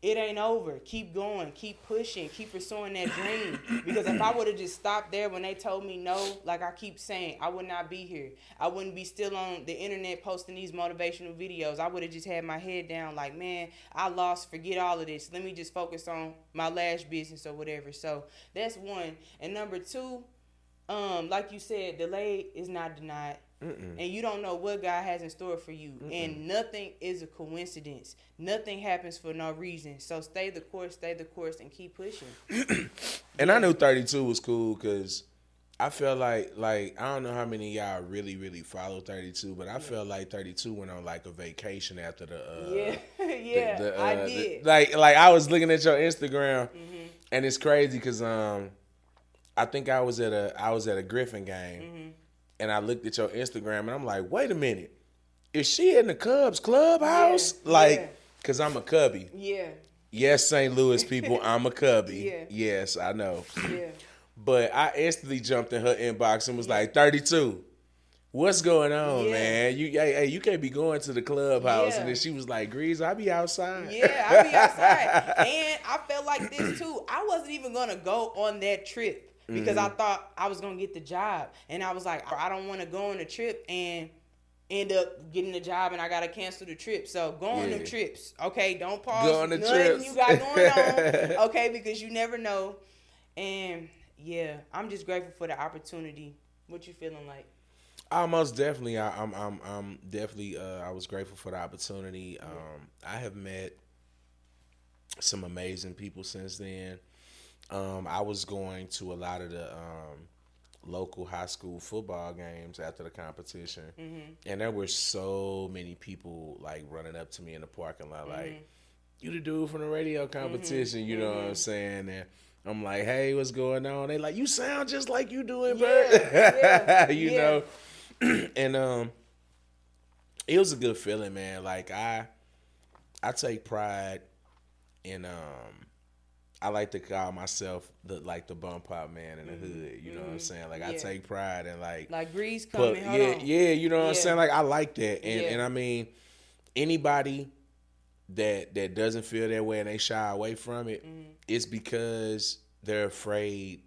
it ain't over. Keep going. Keep pushing. Keep pursuing that dream. Because if I would have just stopped there when they told me no, like I keep saying, I would not be here. I wouldn't be still on the internet posting these motivational videos. I would have just had my head down like, man, I lost. Forget all of this. Let me just focus on my last business or whatever. So that's one. And number two, like you said, delay is not denied. Mm-mm. And you don't know what God has in store for you. Mm-mm. And nothing is a coincidence. Nothing happens for no reason. So stay the course, and keep pushing. And I knew 32 was cool because I felt like I don't know how many of y'all really, really follow 32, but I felt like 32 went on like a vacation after the I did. Like I was looking at your Instagram, and it's crazy because I think I was at a Griffin game, and I looked at your Instagram, and I'm like, wait a minute, is she in the Cubs clubhouse? Cause I'm a Cubby. Yeah. Yes, St. Louis people, I'm a Cubby. Yeah. Yes, I know. Yeah. But I instantly jumped in her inbox and was like, 32. What's going on, man? You can't be going to the clubhouse. And then she was like, Greze, I be outside. Yeah, I be outside. And I felt like this too. I wasn't even gonna go on that trip because I thought I was gonna get the job. And I was like, I don't want to go on the trip and end up getting the job and I gotta cancel the trip. So go on them trips. Okay, don't pause. Go on the trips. You got going on. Okay, because you never know. And yeah, I'm just grateful for the opportunity. What you feeling like? Most definitely. I'm definitely. I was grateful for the opportunity. I have met some amazing people since then. I was going to a lot of the local high school football games after the competition, and there were so many people like running up to me in the parking lot, like, "You the dude from the radio competition?" You know what I'm saying? And I'm like, "Hey, what's going on?" They like, "You sound just like you do in Bert." You know. And it was a good feeling, man. Like I take pride in I like to call myself the bump pop man in the hood. You know what I'm saying? Like I take pride in like Greze coming. You know what I'm saying? Like I like that, and I mean anybody that doesn't feel that way and they shy away from it, it's because they're afraid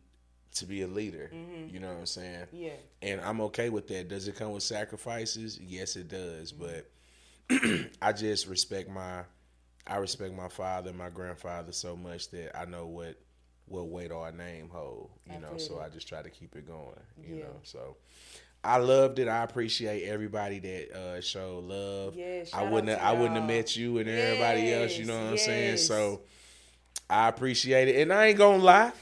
to be a leader. You know what I'm saying? Yeah. And I'm okay with that. Does it come with sacrifices? Yes, it does. But I just respect my father and my grandfather so much that I know what weight our name hold. You know, so I just try to keep it going. You know, so I loved it. I appreciate everybody that showed love. I wouldn't have met you and everybody else. You know what I'm saying? So I appreciate it, and I ain't gonna lie.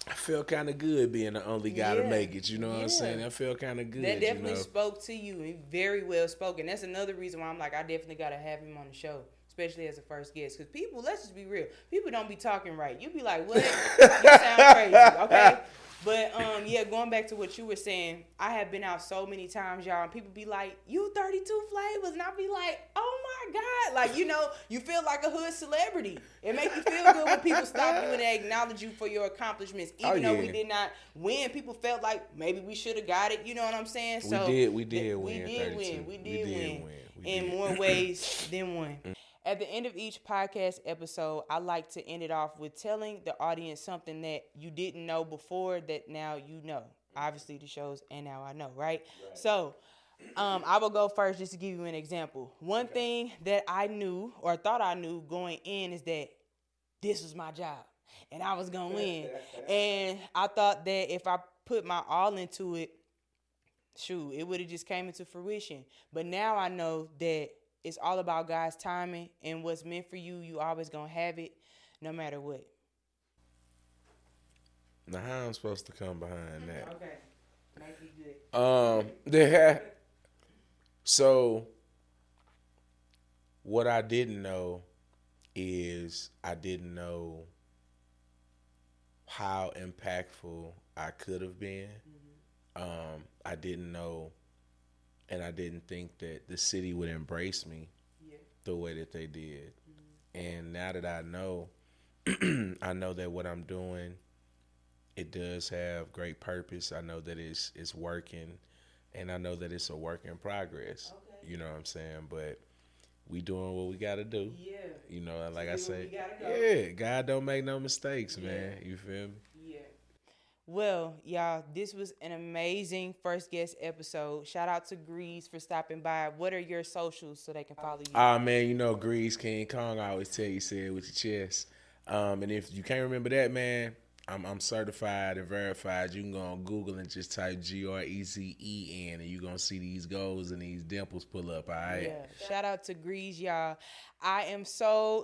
I felt kind of good being the only guy to make it. You know what I'm saying? I felt kind of good. That definitely spoke to you. Very well spoken. That's another reason why I'm like, I definitely got to have him on the show. especially as a first guest. Because people, let's just be real, people don't be talking right. You be like, what? You sound crazy, okay? But, yeah, going back to what you were saying, I have been out so many times, y'all, and people be like, you 32 Flavors, and I be like, oh my God. Like, you know, you feel like a hood celebrity. It makes you feel good when people stop you and they acknowledge you for your accomplishments. Even though we did not win, people felt like maybe we should have got it, you know what I'm saying? So we did win. We did win. In more ways than one. At the end of each podcast episode, I like to end it off with telling the audience something that you didn't know before that now you know. Obviously, the shows And Now I Know, right? So, I will go first just to give you an example. One thing that I knew or thought I knew going in is that this was my job and I was going to win. And I thought that if I put my all into it, shoot, it would have just came into fruition. But now I know that it's all about God's timing, and what's meant for you, you always gonna have it, no matter what. Now, how I'm supposed to come behind that? Okay, make it good. So, what I didn't know is I didn't know how impactful I could have been. I didn't know. And I didn't think that the city would embrace me the way that they did. And now that I know, I know that what I'm doing, it does have great purpose. I know that it's working, and I know that it's a work in progress. Okay. You know what I'm saying? But we doing what we got to do. Yeah. You know, like I say, yeah, God don't make no mistakes, man. You feel me? Well, y'all, this was an amazing first guest episode. Shout out to Greze for stopping by. What are your socials so they can follow you? Man, you know, Greze King Kong, I always tell you, say it with your chest. And if you can't remember that, man, I'm certified and verified. You can go on Google and just type GREZEN, and you're going to see these goals and these dimples pull up, all right? Yeah. Shout out to Greze, y'all. I am so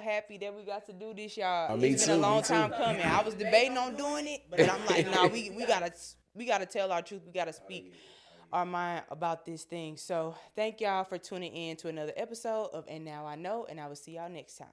happy that we got to do this, y'all. It's been a long time coming. I was debating on doing it, but I'm like, nah, we gotta tell our truth. We gotta speak our mind about this thing. So thank y'all for tuning in to another episode of And Now I Know, and I will see y'all next time.